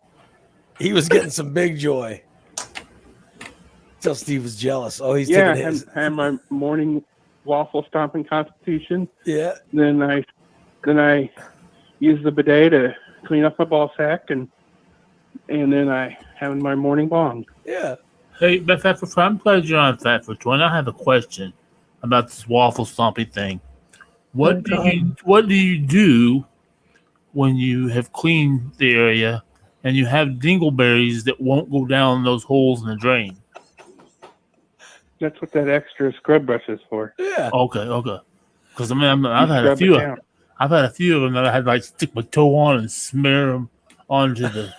He was getting some big joy. Tell Steve was jealous. Oh, he's taking his. I had my morning waffle stomping constitution. Yeah. Then I use the bidet to clean up my ball sack, and then I have my morning bong. Yeah. hey, but I'm glad you're on Fat for 20. I have a question about this waffle stomping thing. What do you do when you have cleaned the area and you have dingleberries that won't go down those holes in the drain? That's what that extra scrub brush is for. Yeah. Okay. Because I mean, I've had a few of them that I had like stick my toe on and smear them onto the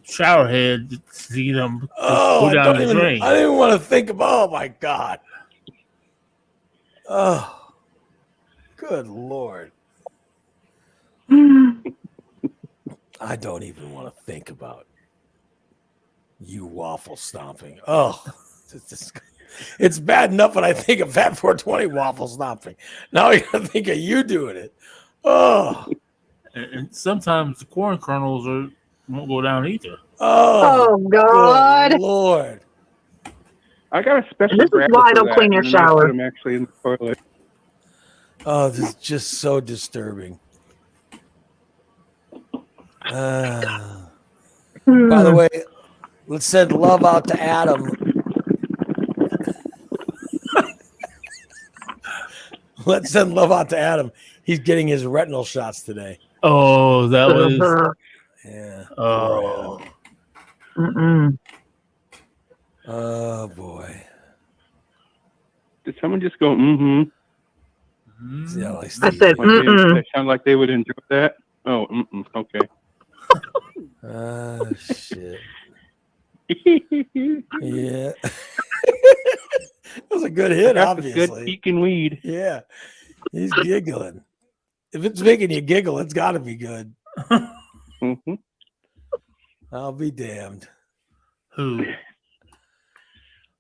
shower head to see them go down the drain. I didn't even want to think about. Oh my God. Oh, good Lord. I don't even want to think about you waffle stomping. Oh, it's bad enough when I think of Fat 420 waffle stomping. Now I gotta think of you doing it. Oh, and sometimes the corn kernels won't go down either. Oh God, good Lord! I got a special. This is why I don't clean your shower. I'm actually in the toilet. Oh, this is just so disturbing. By the way, let's send love out to Adam. Let's send love out to Adam. He's getting his retinal shots today. Oh, that was. Yeah. Oh. Oh boy. Did someone just go? Mm-hmm. Yeah, like I said, They sound like they would enjoy that. Oh, okay. Shit. Yeah. That was a good hit, obviously. Good peeking weed. Yeah. He's giggling. If it's making you giggle, it's got to be good. Mm-hmm. I'll be damned. Who?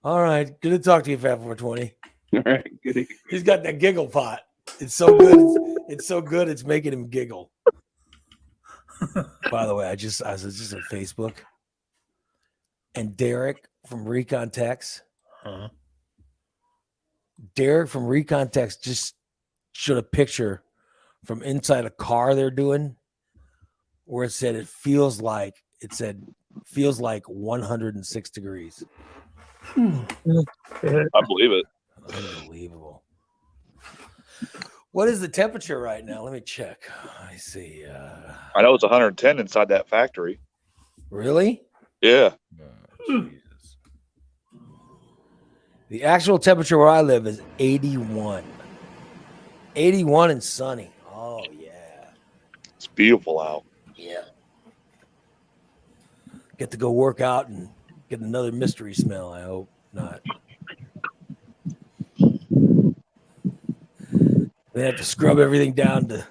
All right. Good to talk to you, Fat 420. All right. Good. He's got that giggle pot. It's so good. It's so good. It's making him giggle. By the way, I was just on Facebook, and Derek from Recon Tex Derek from Recon Text just showed a picture from inside a car they're doing where it said feels like 106 degrees. Yeah. I believe it. Unbelievable. What is the temperature right now? Let me check. I see. I know it's 110 inside that factory. Really? Yeah. Jesus. The actual temperature where I live is 81. 81 and sunny. Oh, yeah. It's beautiful out. Yeah. Get to go work out and get another mystery smell. I hope not. They have to scrub everything down to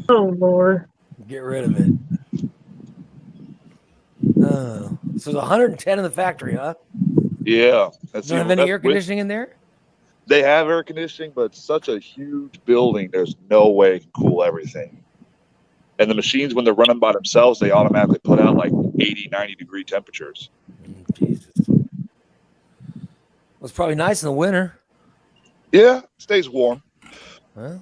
Oh Lord. get rid of it. Oh, so it's 110 in the factory, huh? Yeah. That's Don't have any air conditioning in there? They have air conditioning, but it's such a huge building. There's no way it can cool everything. And the machines, when they're running by themselves, they automatically put out like 80, 90-degree temperatures. Jesus. Well, it's probably nice in the winter. Yeah, it stays warm. Huh?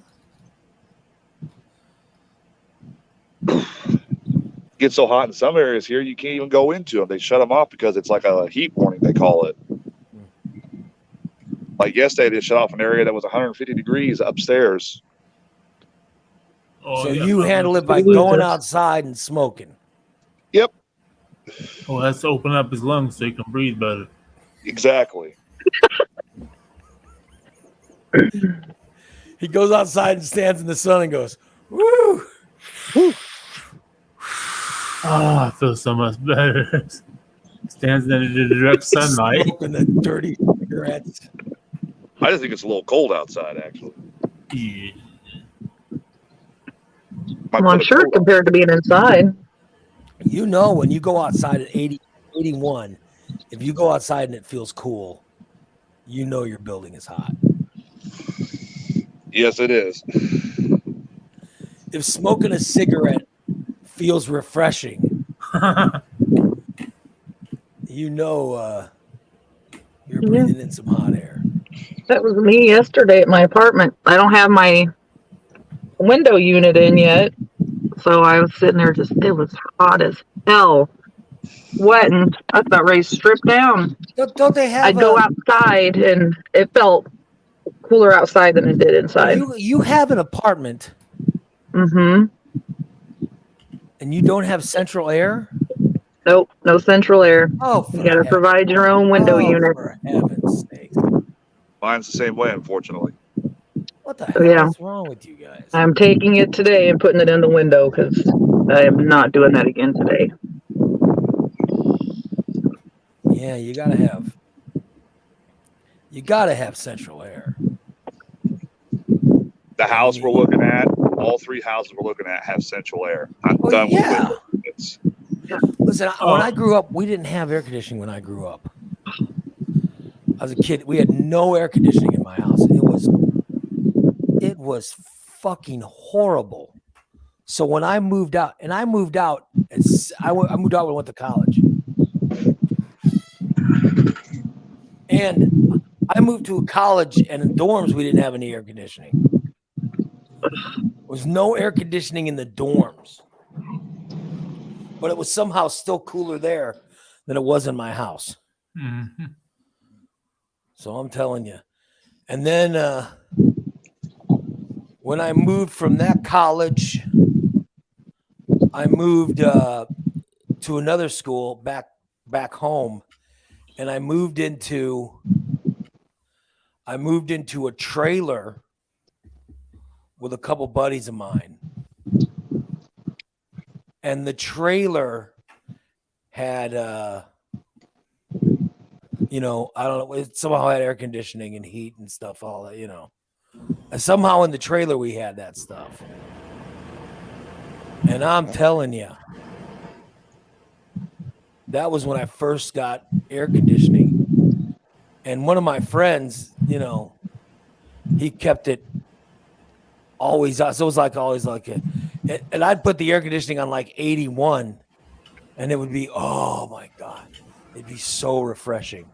Gets so hot in some areas here, you can't even go into them. They shut them off because it's like a heat warning, they call it. Like yesterday, they shut off an area that was 150 degrees upstairs. Oh, So yeah. you handle it by going outside and smoking. Yep, Oh, that's to open up his lungs so he can breathe better. exactly. He goes outside and stands in the sun and goes, woo! Oh, I feel so much better. Stands in the direct sunlight. Smoking the dirty cigarettes. I just think it's a little cold outside, actually. Yeah. Might Well, I'm put a sure coat on. compared to being inside. You know, when you go outside at 80, 81, if you go outside and it feels cool, you know your building is hot. Yes, it is. If smoking a cigarette feels refreshing, you know you're breathing in some hot air. That was me yesterday at my apartment. I don't have my window unit in yet. So I was sitting there it was hot as hell. Sweating. I was about ready to strip down. Don't they have I'd go outside and it felt cooler outside than it did inside. You have an apartment Mm-hmm. and you don't have central air? Nope, no central air. Oh, You gotta provide your own window unit. For heaven's sake. Mine's the same way, unfortunately. What the So, hell yeah. is wrong with you guys? I'm taking it today and putting it in the window because I am not doing that again today. Yeah, you gotta have central air. The house we're looking at, all three houses we're looking at have central air. I'm Well, done yeah. with windows. Listen, when I grew up, we didn't have air conditioning when I grew up. I was a kid. We had no air conditioning in my house. It was fucking horrible. So when I moved out, and I moved out when I went to college. And I moved to a college, and in dorms, we didn't have any air conditioning. There was no air conditioning in the dorms. But it was somehow still cooler there than it was in my house. Mm-hmm. So I'm telling you. And then when I moved from that college, I moved to another school back home, and I moved into a trailer with a couple buddies of mine. And the trailer had I don't know, it somehow had air conditioning and heat and stuff, all that, And somehow in the trailer we had that stuff. And I'm telling you, that was when I first got air conditioning. And one of my friends, he kept it always out. So it was always like it. And I'd put the air conditioning on like 81, and it would be, oh my God, it'd be so refreshing.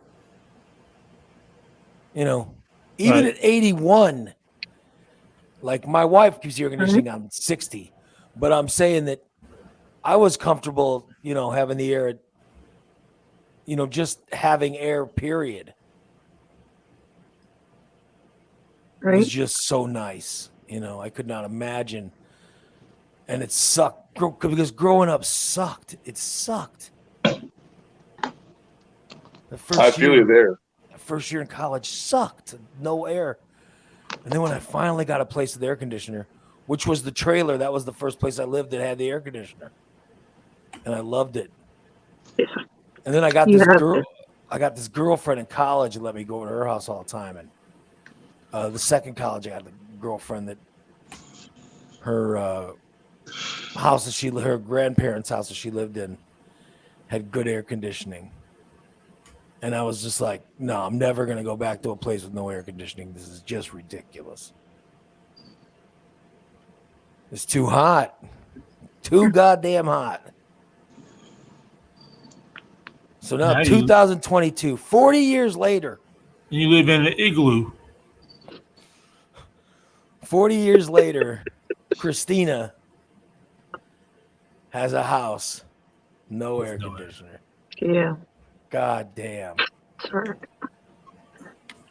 Even Right. at 81, like my wife keeps air conditioning on 60, but I'm saying that I was comfortable, having the air, just having air, period. It was Right? just so nice. I could not imagine. And it sucked because growing up sucked. It sucked. The I feel you there. first year in college sucked. No air. And then when I finally got a place with air conditioner, which was the trailer, that was the first place I lived that had the air conditioner. And I loved it. Yeah. And then I got You this have girl. to. I got this girlfriend in college who let me go over to her house all the time. And the second college, I had a girlfriend that her house that her grandparents' house that she lived in had good air conditioning. And I was just like, no, I'm never going to go back to a place with no air conditioning. This is just ridiculous. It's too hot. Too goddamn hot. So now 2022, 40 years later. And you live in an igloo. 40 years later, Christina has a house, no air conditioner. Yeah. God damn. Sorry.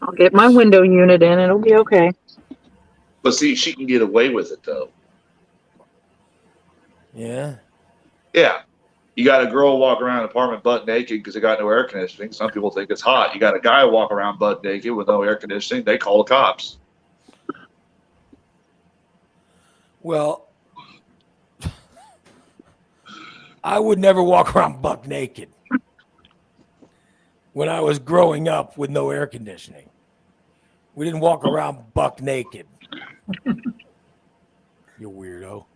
I'll get my window unit in. It'll be okay. But see, she can get away with it though. Yeah. Yeah. You got a girl walk around an apartment butt naked because they got no air conditioning. Some people think it's hot. You got a guy walk around butt naked with no air conditioning. They call the cops. Well, I would never walk around buck naked when I was growing up with no air conditioning. We didn't walk around buck naked. You weirdo.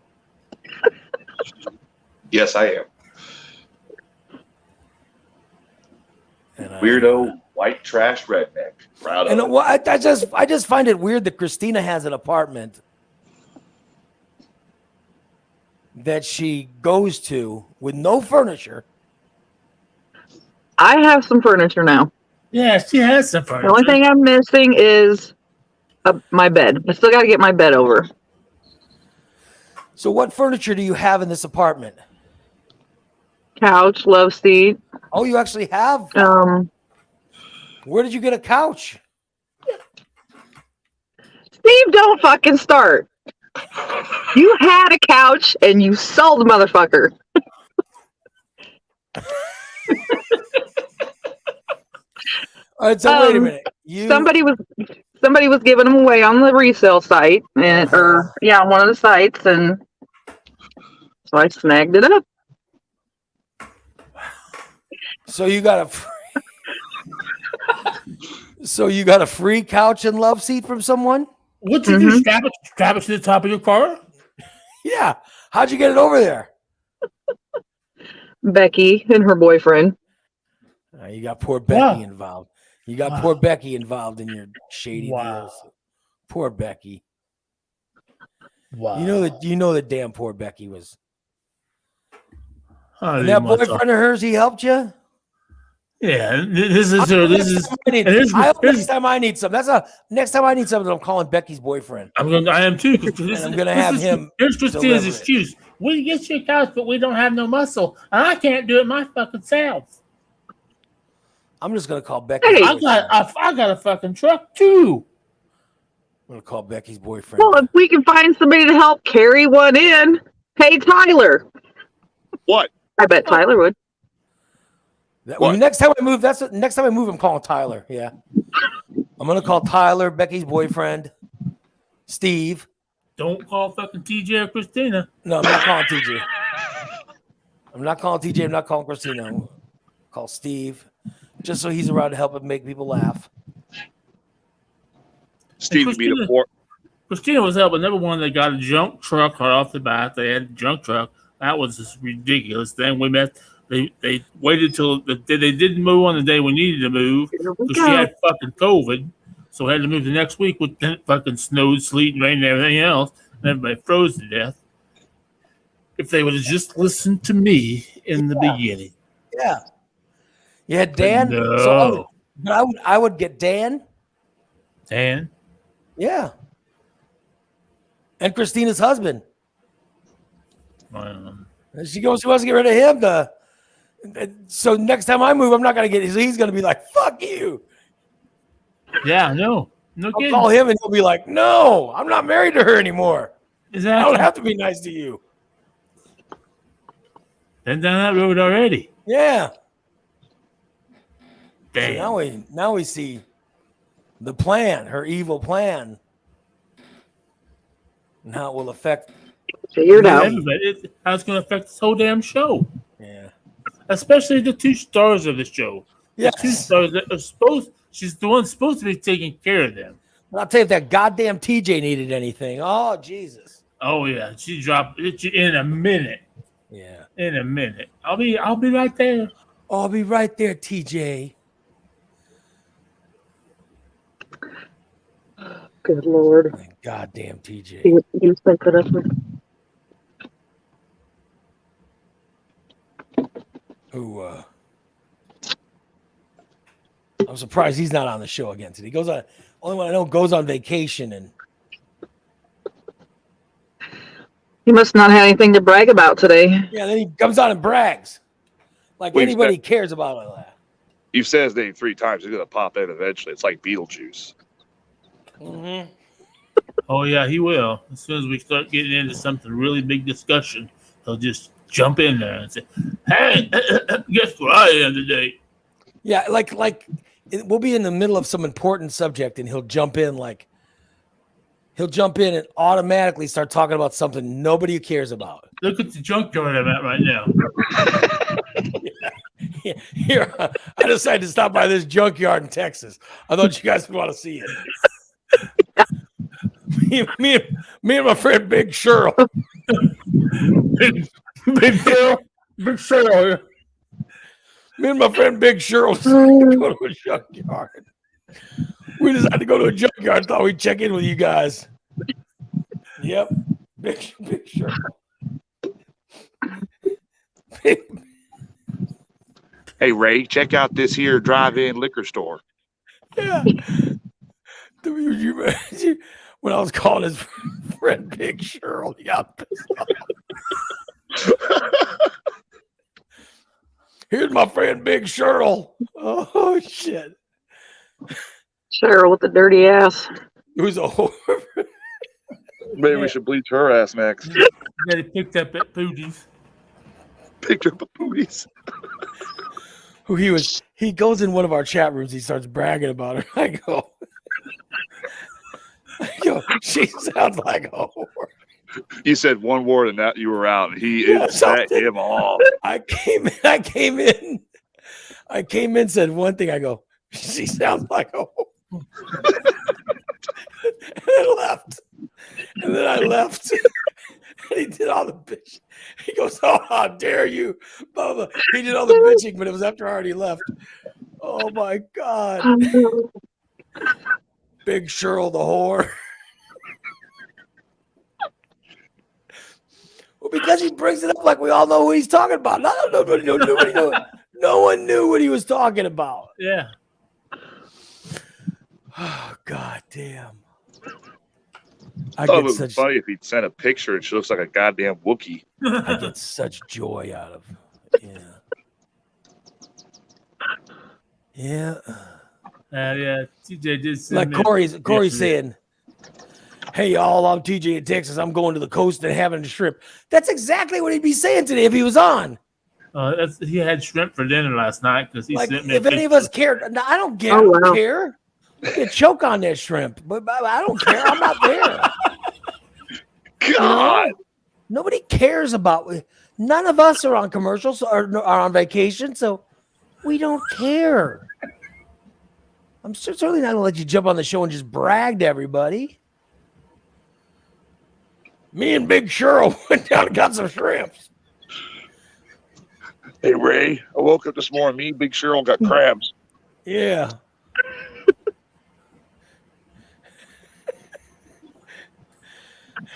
Yes, I am. And Weirdo, white trash redneck. Proud of And it. well, I just find it weird that Christina has an apartment that she goes to with no furniture. I have some furniture now. Yeah, she has some The furniture. only thing I'm missing is my bed. I still got to get my bed over. So what furniture do you have in this apartment? Couch, love seat. Oh, you actually have. Where did you get a couch? Steve, don't fucking start. You had a couch and you sold the motherfucker. All right, so wait a minute. Somebody was giving them away on the resale site, and on one of the sites, and so I snagged it up. So you got a free couch and love seat from someone? What did you strap it to the top of your car? Yeah. How'd you get it over there? Becky and her boyfriend. You got poor Becky involved. You got poor Becky involved in your shady deals. Poor Becky. Wow. You know that damn poor Becky was. I And leave that myself- boyfriend of hers, he helped you? Yeah, this is. Next time I need something. Next time I need something, I'm calling Becky's boyfriend. I am too. I'm gonna have him. Here's Christina's deliver it. excuse. We get you a couch, but we don't have no muscle, and I can't do it my fucking self. I'm just gonna call Becky. Hey. I got a fucking truck too. I'm gonna call Becky's boyfriend. Well, if we can find somebody to help carry one in, pay Tyler. What? I bet Tyler would. Next time I move, next time I move, I'm calling Tyler. Yeah, I'm gonna call Tyler, Becky's boyfriend, Steve. Don't call fucking TJ or Christina. No, I'm not calling TJ. I'm not calling TJ. I'm not calling Christina. I'll call Steve, just so he's around to help him make people laugh. Steve can be the poor. Christina was helping. Number one, they got a junk truck right off the bat. They had a junk truck. That was this ridiculous thing. We met. They waited till they didn't move on the day we needed to move because she had fucking COVID, so we had to move the next week with fucking snow, sleet, and rain, and everything else. And everybody froze to death. If they would have just listened to me in the beginning. Yeah. You had Dan. No. So I would get Dan, And Yeah. And Christina's husband. And she wants to get rid of him. So next time I move, I'm not going to get. He's going to be like, "Fuck you." yeah, no I'll kidding. call him, and he'll be like, "No, I'm not married to her anymore. I Exactly. don't have to be nice to you." Been down that road already. Yeah. So Damn. now we see the plan, her evil plan, and how it will affect. Figured out. Everybody. How it's going to affect this whole damn show, Yeah. especially the two stars of the show. The two Yes. stars that are supposed. She's the one supposed to be taking care of them. I'll tell you if that goddamn TJ needed anything. Oh Jesus. Oh yeah, she dropped it in a minute. Yeah. In a minute, I'll be right there. I'll be right there, TJ. Good Lord. Goddamn TJ. You think that up with Who I'm surprised he's not on the show again today. He goes on, only one I know goes on vacation, and He must not have anything to brag about today. yeah, then he comes on and brags like Wait, anybody cares about all that. You've said his name 3 times. He's gonna pop in eventually. It's like Beetlejuice. Mm-hmm. Oh yeah, he will. As soon as we start getting into something really big discussion, he'll just jump in there and say, "Hey, guess what I am today?" Yeah, like we'll be in the middle of some important subject, and he'll jump in and automatically start talking about something nobody cares about. Look at the junkyard I'm at right now. Yeah, here, I decided to stop by this junkyard in Texas. I thought you guys would want to see it. me and my friend Big Cheryl. Big Cheryl. Me and my friend Big Cheryl decided to go to a junkyard. We decided to go to a junkyard. Thought we'd check in with you guys. Yep, Big Cheryl. Hey Ray, check out this here drive-in liquor store. Yeah. Would you imagine when I was calling his friend Big Cheryl? He got pissed off. Here's my friend Big Cheryl. Oh shit. Cheryl with the dirty ass. Who's a whore? Maybe we should bleach her ass next. That he picked up at Pooties. Picture of booties. Who he goes in one of our chat rooms, he starts bragging about her. I go, she sounds like a whore. You said one word and that you were out. He Yeah, set him off. I came in, said one thing, I go, she sounds like a whore. And I left. And then I left. And he did all the bitch. He goes, "Oh, how dare you?" Blah, blah. He did all the bitching, but it was after I already left. Oh my God. Big Cheryl the whore. Well, because he brings it up like we all know who he's talking about. Nobody knew what he knew. No one knew what he was talking about. Yeah. Oh, God damn. I thought it would be funny if he'd sent a picture and she looks like a goddamn Wookiee. I get such joy out of it. Yeah. Yeah. TJ did send Like me Corey's saying, "Hey y'all, I'm TJ in Texas. I'm going to the coast and having a shrimp." That's exactly what he'd be saying today if he was on. He had shrimp for dinner last night because he Like, sent me. if any of us cared, no, I don't care. Oh, I don't wow. care. You choke on that shrimp, but I don't care. I'm not there. God. Nobody cares about. None of us are on commercials or are on vacation, so we don't care. I'm certainly not gonna let you jump on the show and just brag to everybody. Me and Big Cheryl went down and got some shrimps. Hey Ray, I woke up this morning. Me and Big Cheryl got crabs. Yeah.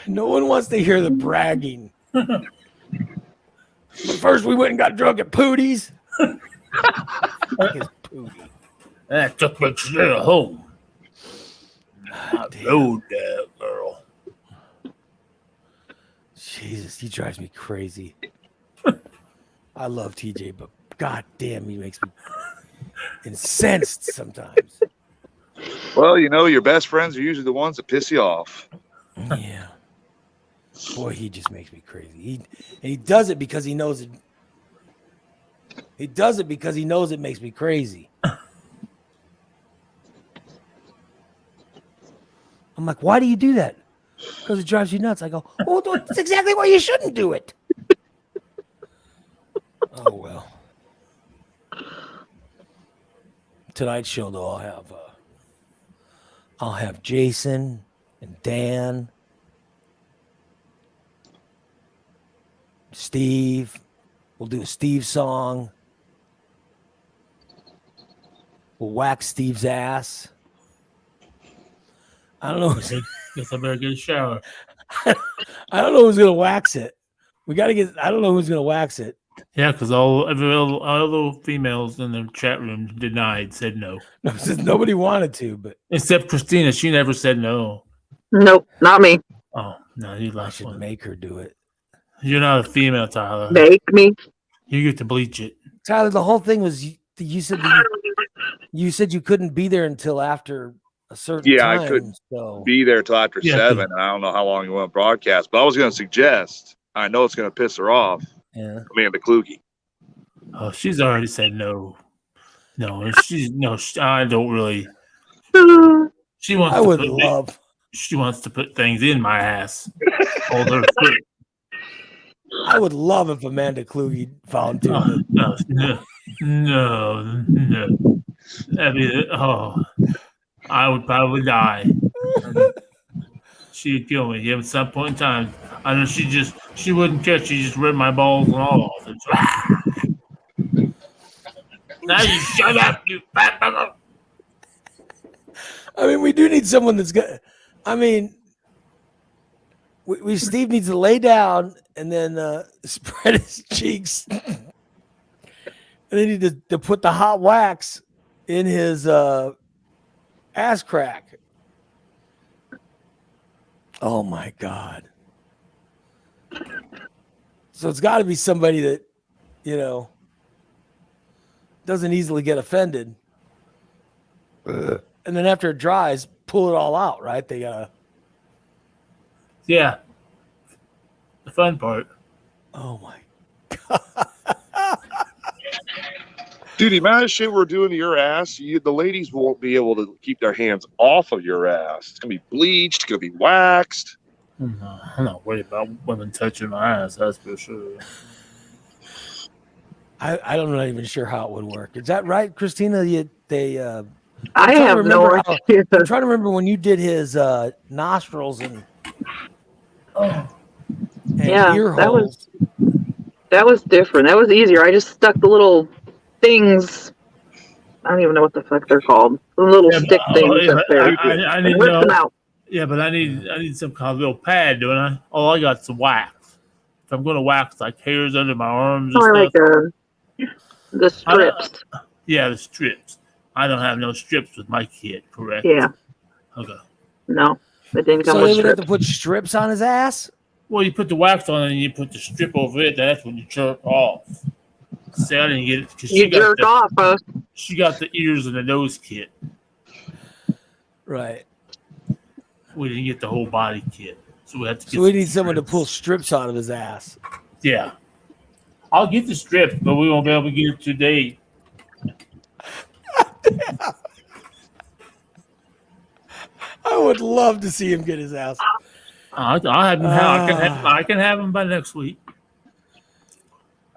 No one wants to hear the bragging. But first, we went and got drunk at Pootie's. I took my chair home. Road girl. Jesus, he drives me crazy. I love TJ, but god damn, he makes me incensed sometimes. Well, you know, your best friends are usually the ones that piss you off. Yeah. Boy, he just makes me crazy. He does it because he knows it. He does it because he knows it makes me crazy. I'm like, why do you do that? Because it drives you nuts. I go, well, that's exactly why you shouldn't do it. Oh well. Tonight's show, though, I'll have Jason and Dan, Steve. We'll do a Steve song. We'll whack Steve's ass. I don't know. Guess I better get a shower. I don't know who's gonna wax it. We gotta get. I don't know who's gonna wax it. Yeah, because all the females in the chat room said no. No, since nobody wanted to, but Except Christina, she never said no. Nope, not me. Oh no, you I last should one. make her do it. You're not a female, Tyler. Make me. You get to bleach it. Tyler, the whole thing was you said you said you couldn't be there until after a certain Yeah, time. I couldn't So be there till after Yeah. 7. And I don't know how long you want to broadcast, but I was going to suggest. I know it's going to piss her off. yeah. Amanda Kluge. Oh, she's already said no. No, I don't really. She wants. I to would put, love. She wants to put things in my ass. Hold her foot. I would love if Amanda Kluge volunteered. No. I mean, I would probably die. She'd kill me. At some point in time, I know she wouldn't care. She just ripped my balls and all off. Now you shut up, you fat bugger. I mean, we do need someone that's good. I mean, Steve needs to lay down and then spread his cheeks, and then he need to put the hot wax in his ass crack. Oh my god! So it's got to be somebody that, doesn't easily get offended. And then after it dries, pull it all out, right? They gotta. Yeah. The fun part. Oh my! Dude, the amount of shit we're doing to your ass, the ladies won't be able to keep their hands off of your ass. It's going to be bleached. It's going to be waxed. No, I'm not worried about women touching my ass, that's for sure. I'm not even sure how it would work. Is that right, Christina? I have no idea. I'm trying to remember when you did his nostrils and Yeah, ear that holes. That was different. That was easier. I just stuck the little things. I don't even know what the fuck they're called. The little stick things up there. I need Rip them out. Yeah, but I need some kind of little pad, don't I? All I got is wax. If I'm going to wax like hairs under my arms and Or like stuff. the strips. Yeah, the strips. I don't have no strips with my kid, correct? Yeah. Okay. No, it didn't come So with they would have strips. to put strips on his ass. Well, you put the wax on it and you put the strip over it. That's when you jerk off. See, I didn't get it because You jerk off, huh? She got the ears and the nose kit. Right. We didn't get the whole body kit, so we had to get. So we some need someone to strips. pull strips out of his ass. Yeah, I'll get the strips, but we won't be able to get it today. I would love to see him get his ass. I can have them by next week.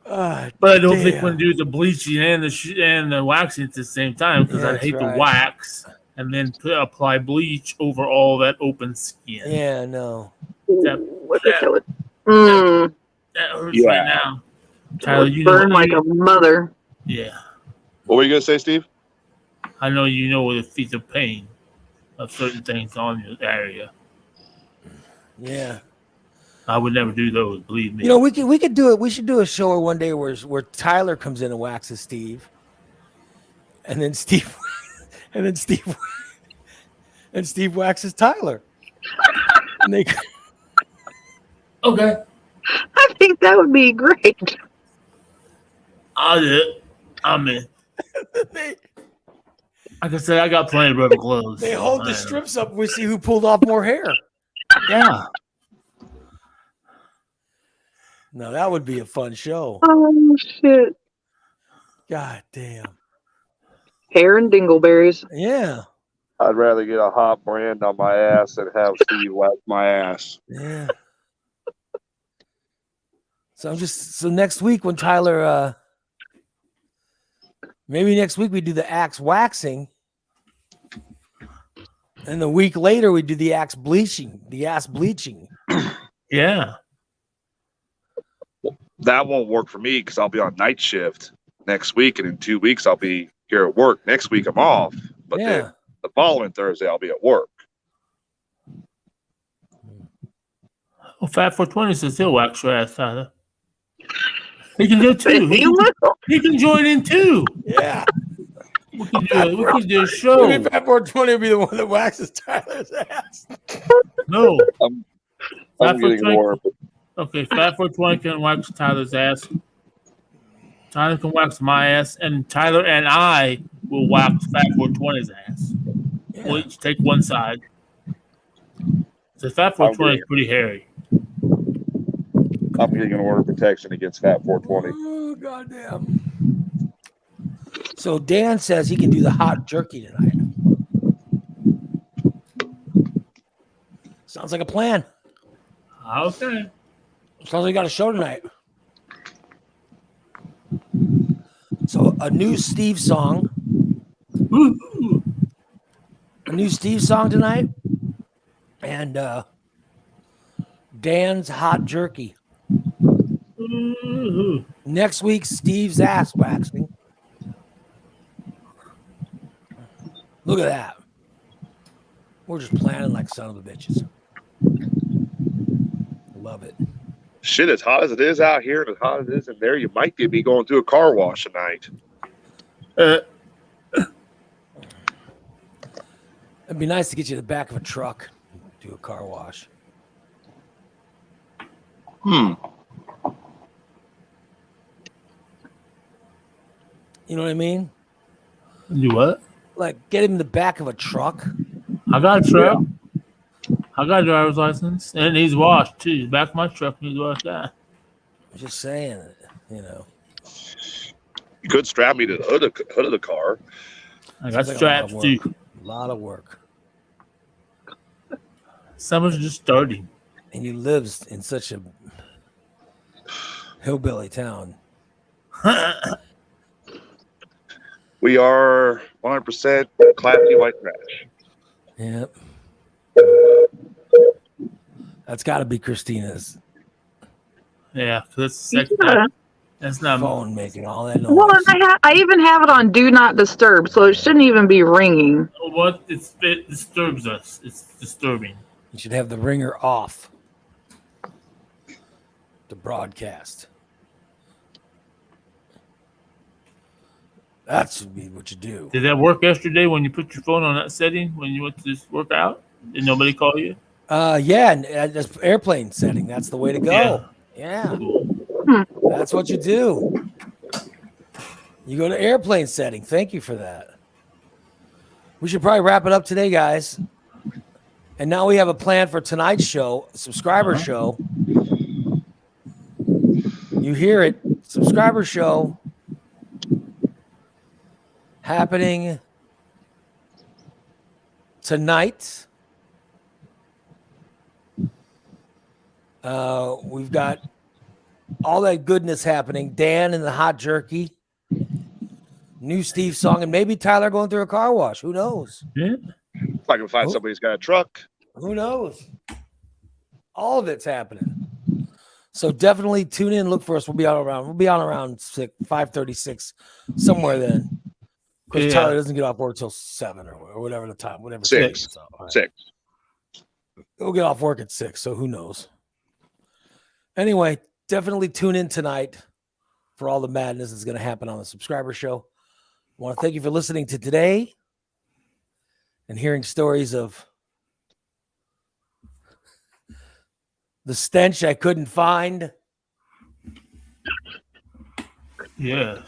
But I don't think damn. we're gonna do the bleaching and the waxing at the same time because Yeah, I that's hate right. the wax and then apply bleach over all that open skin. Yeah, no. That- What the hell? Mmm. That hurts Yeah. right now. Tyler, you know, Burn like a mother. yeah, What were you going to say, Steve? I know you know the feet of pain of certain things on your area. Yeah. I would never do those. Believe me. You know, we could do it. We should do a show one day where Tyler comes in and waxes Steve, and then Steve and Steve waxes Tyler. And they Okay. I think that would be great. I'll do it. I'm in. they, Like I said, I got plenty of rubber gloves. they hold the strips up. We see who pulled off more hair. Yeah. No, that would be a fun show. Oh shit! God damn. Hair and dingleberries. Yeah. I'd rather get a hot brand on my ass than have Steve wax my ass. Yeah. So next week when Tyler maybe next week we do the axe waxing. And the week later we do the axe bleaching, the ass bleaching. Yeah. That won't work for me because I'll be on night shift next week, and in 2 weeks I'll be here at work. Next week I'm off, but then the following Thursday I'll be at work. Well, Fat 420 says he'll wax your ass, Tyler. He can do it too. He can join in too. Yeah. We can do a show. Maybe Fat 420 will be the one that waxes Tyler's ass. No. I'm Fat getting 420 more. Okay, Fat 420 can wax Tyler's ass. Tyler can wax my ass, and Tyler and I will wax Fat 420's ass. Yeah. We'll each take one side. So Fat 420 is pretty hairy. I'm getting an order of protection against Fat 420. Oh, goddamn. So Dan says he can do the hot jerky tonight. Sounds like a plan. Okay. Sounds like you got a show tonight. So a new Steve song. Woo-hoo. A new Steve song tonight. And Dan's hot jerky. Woo-hoo. Next week, Steve's ass waxing. Look at that. We're just planning like son of a bitches. Love it. Shit, as hot as it is out here and as hot as it is in there, you might get me going through a car wash tonight. It'd be nice to get you in the back of a truck, do a car wash. You know what I mean? Do what? Like get him in the back of a truck. I got a truck. I got a driver's license, and it needs washed too. Back of my truck needs washed out. I'm just saying, you know. You could strap me to the hood of the car. I got Sounds like straps a lot too. of work. A lot of work. Summer's just starting. And you live in such a hillbilly town. We are 100% classy white trash. Yep. That's got to be Christina's Yeah, that's not phone making all that noise. Well, and I even have it on Do Not Disturb, so it shouldn't even be ringing. what it disturbs us. It's disturbing. You should have the ringer off to broadcast. That should be what you do. Did that work yesterday when you put your phone on that setting when you went to this workout? Did nobody call you? Yeah, and that's airplane setting. That's the way to go. Yeah. That's what you do. You go to airplane setting. Thank you for that. We should probably wrap it up today, guys. And now we have a plan for tonight's show, subscriber show. You hear it, subscriber show happening tonight. We've got all that goodness happening. Dan and the hot jerky, new Steve song, and maybe Tyler going through a car wash. Who knows? Yeah. If I can find somebody who's got a truck. Who knows? All of it's happening. So definitely tune in. Look for us. We'll be on around 5:36, somewhere then. Because Tyler doesn't get off work till 7 or whatever the time, whatever. 6. So, right. 6. He'll get off work at 6, so who knows? Anyway, definitely tune in tonight for all the madness that's going to happen on the subscriber show. I want to thank you for listening to today. and hearing stories of the stench I couldn't find. Yes.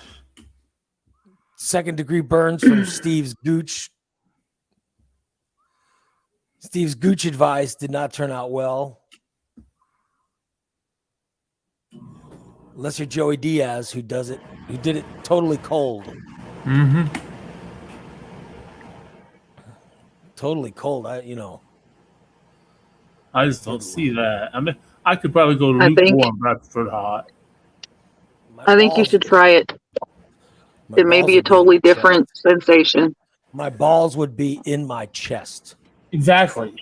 Second-degree burns from Steve's gooch. Steve's gooch advice did not turn out well. Unless you're Joey Diaz, who did it totally cold. Mm-hmm. Totally cold. I just don't see that. I mean, I could probably go I think- lukewarm, but I prefer hot. I think you should try it. It may be a totally different sensation. My balls would be in my chest. Exactly.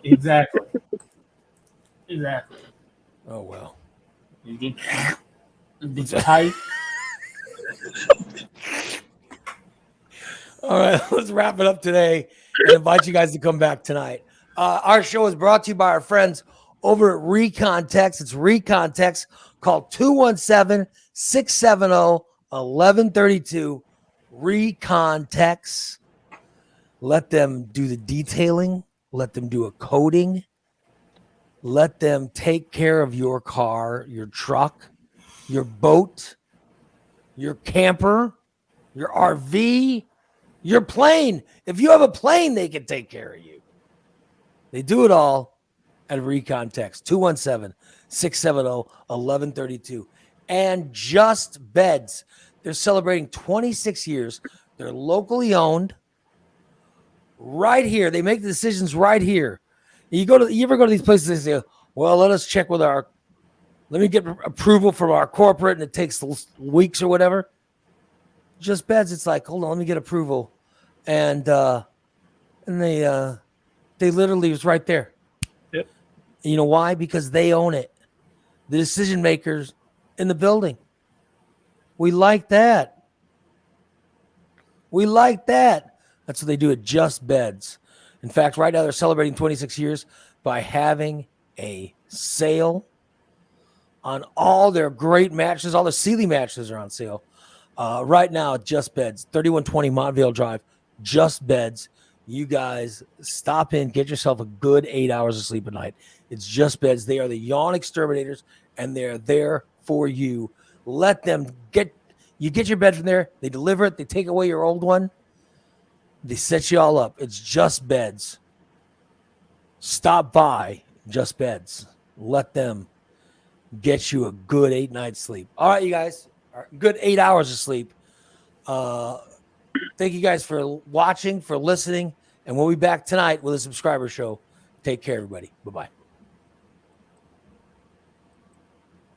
Oh well. You get be tight. All right, let's wrap it up today and invite you guys to come back tonight. Our show is brought to you by our friends over at Recontext. It's Recontext. Call 217-670-1132. Recontext. Let them do the detailing. Let them do a coating. Let them take care of your car, your truck, your boat, your camper, your RV, your plane. If you have a plane, they can take care of you. They do it all at Recontext. 217-670-1132. And Just Beds. They're celebrating 26 years. They're locally owned. Right here. They make the decisions right here. You ever go to these places, they say, well, let me get approval from our corporate, and it takes weeks or whatever. Just Beds, it's like, hold on, let me get approval. And they literally was right there. Yep. You know why? Because they own it. The decision makers in the building. We like that. That's what they do at Just Beds. In fact, right now they're celebrating 26 years by having a sale on all their great matches. All the Sealy matches are on sale right now at Just Beds, 3120 Montvale Drive. Just Beds. You guys stop in, get yourself a good 8 hours of sleep a night. It's Just Beds. They are the yawn exterminators, and they're there for you. Let them get your bed from there. They deliver it. They take away your old one. They set you all up. It's Just Beds. Stop by Just Beds. Let them get you a good 8 nights sleep. All right, you guys. Good 8 hours of sleep. Thank you guys for watching, for listening. And we'll be back tonight with a subscriber show. Take care, everybody. Bye-bye.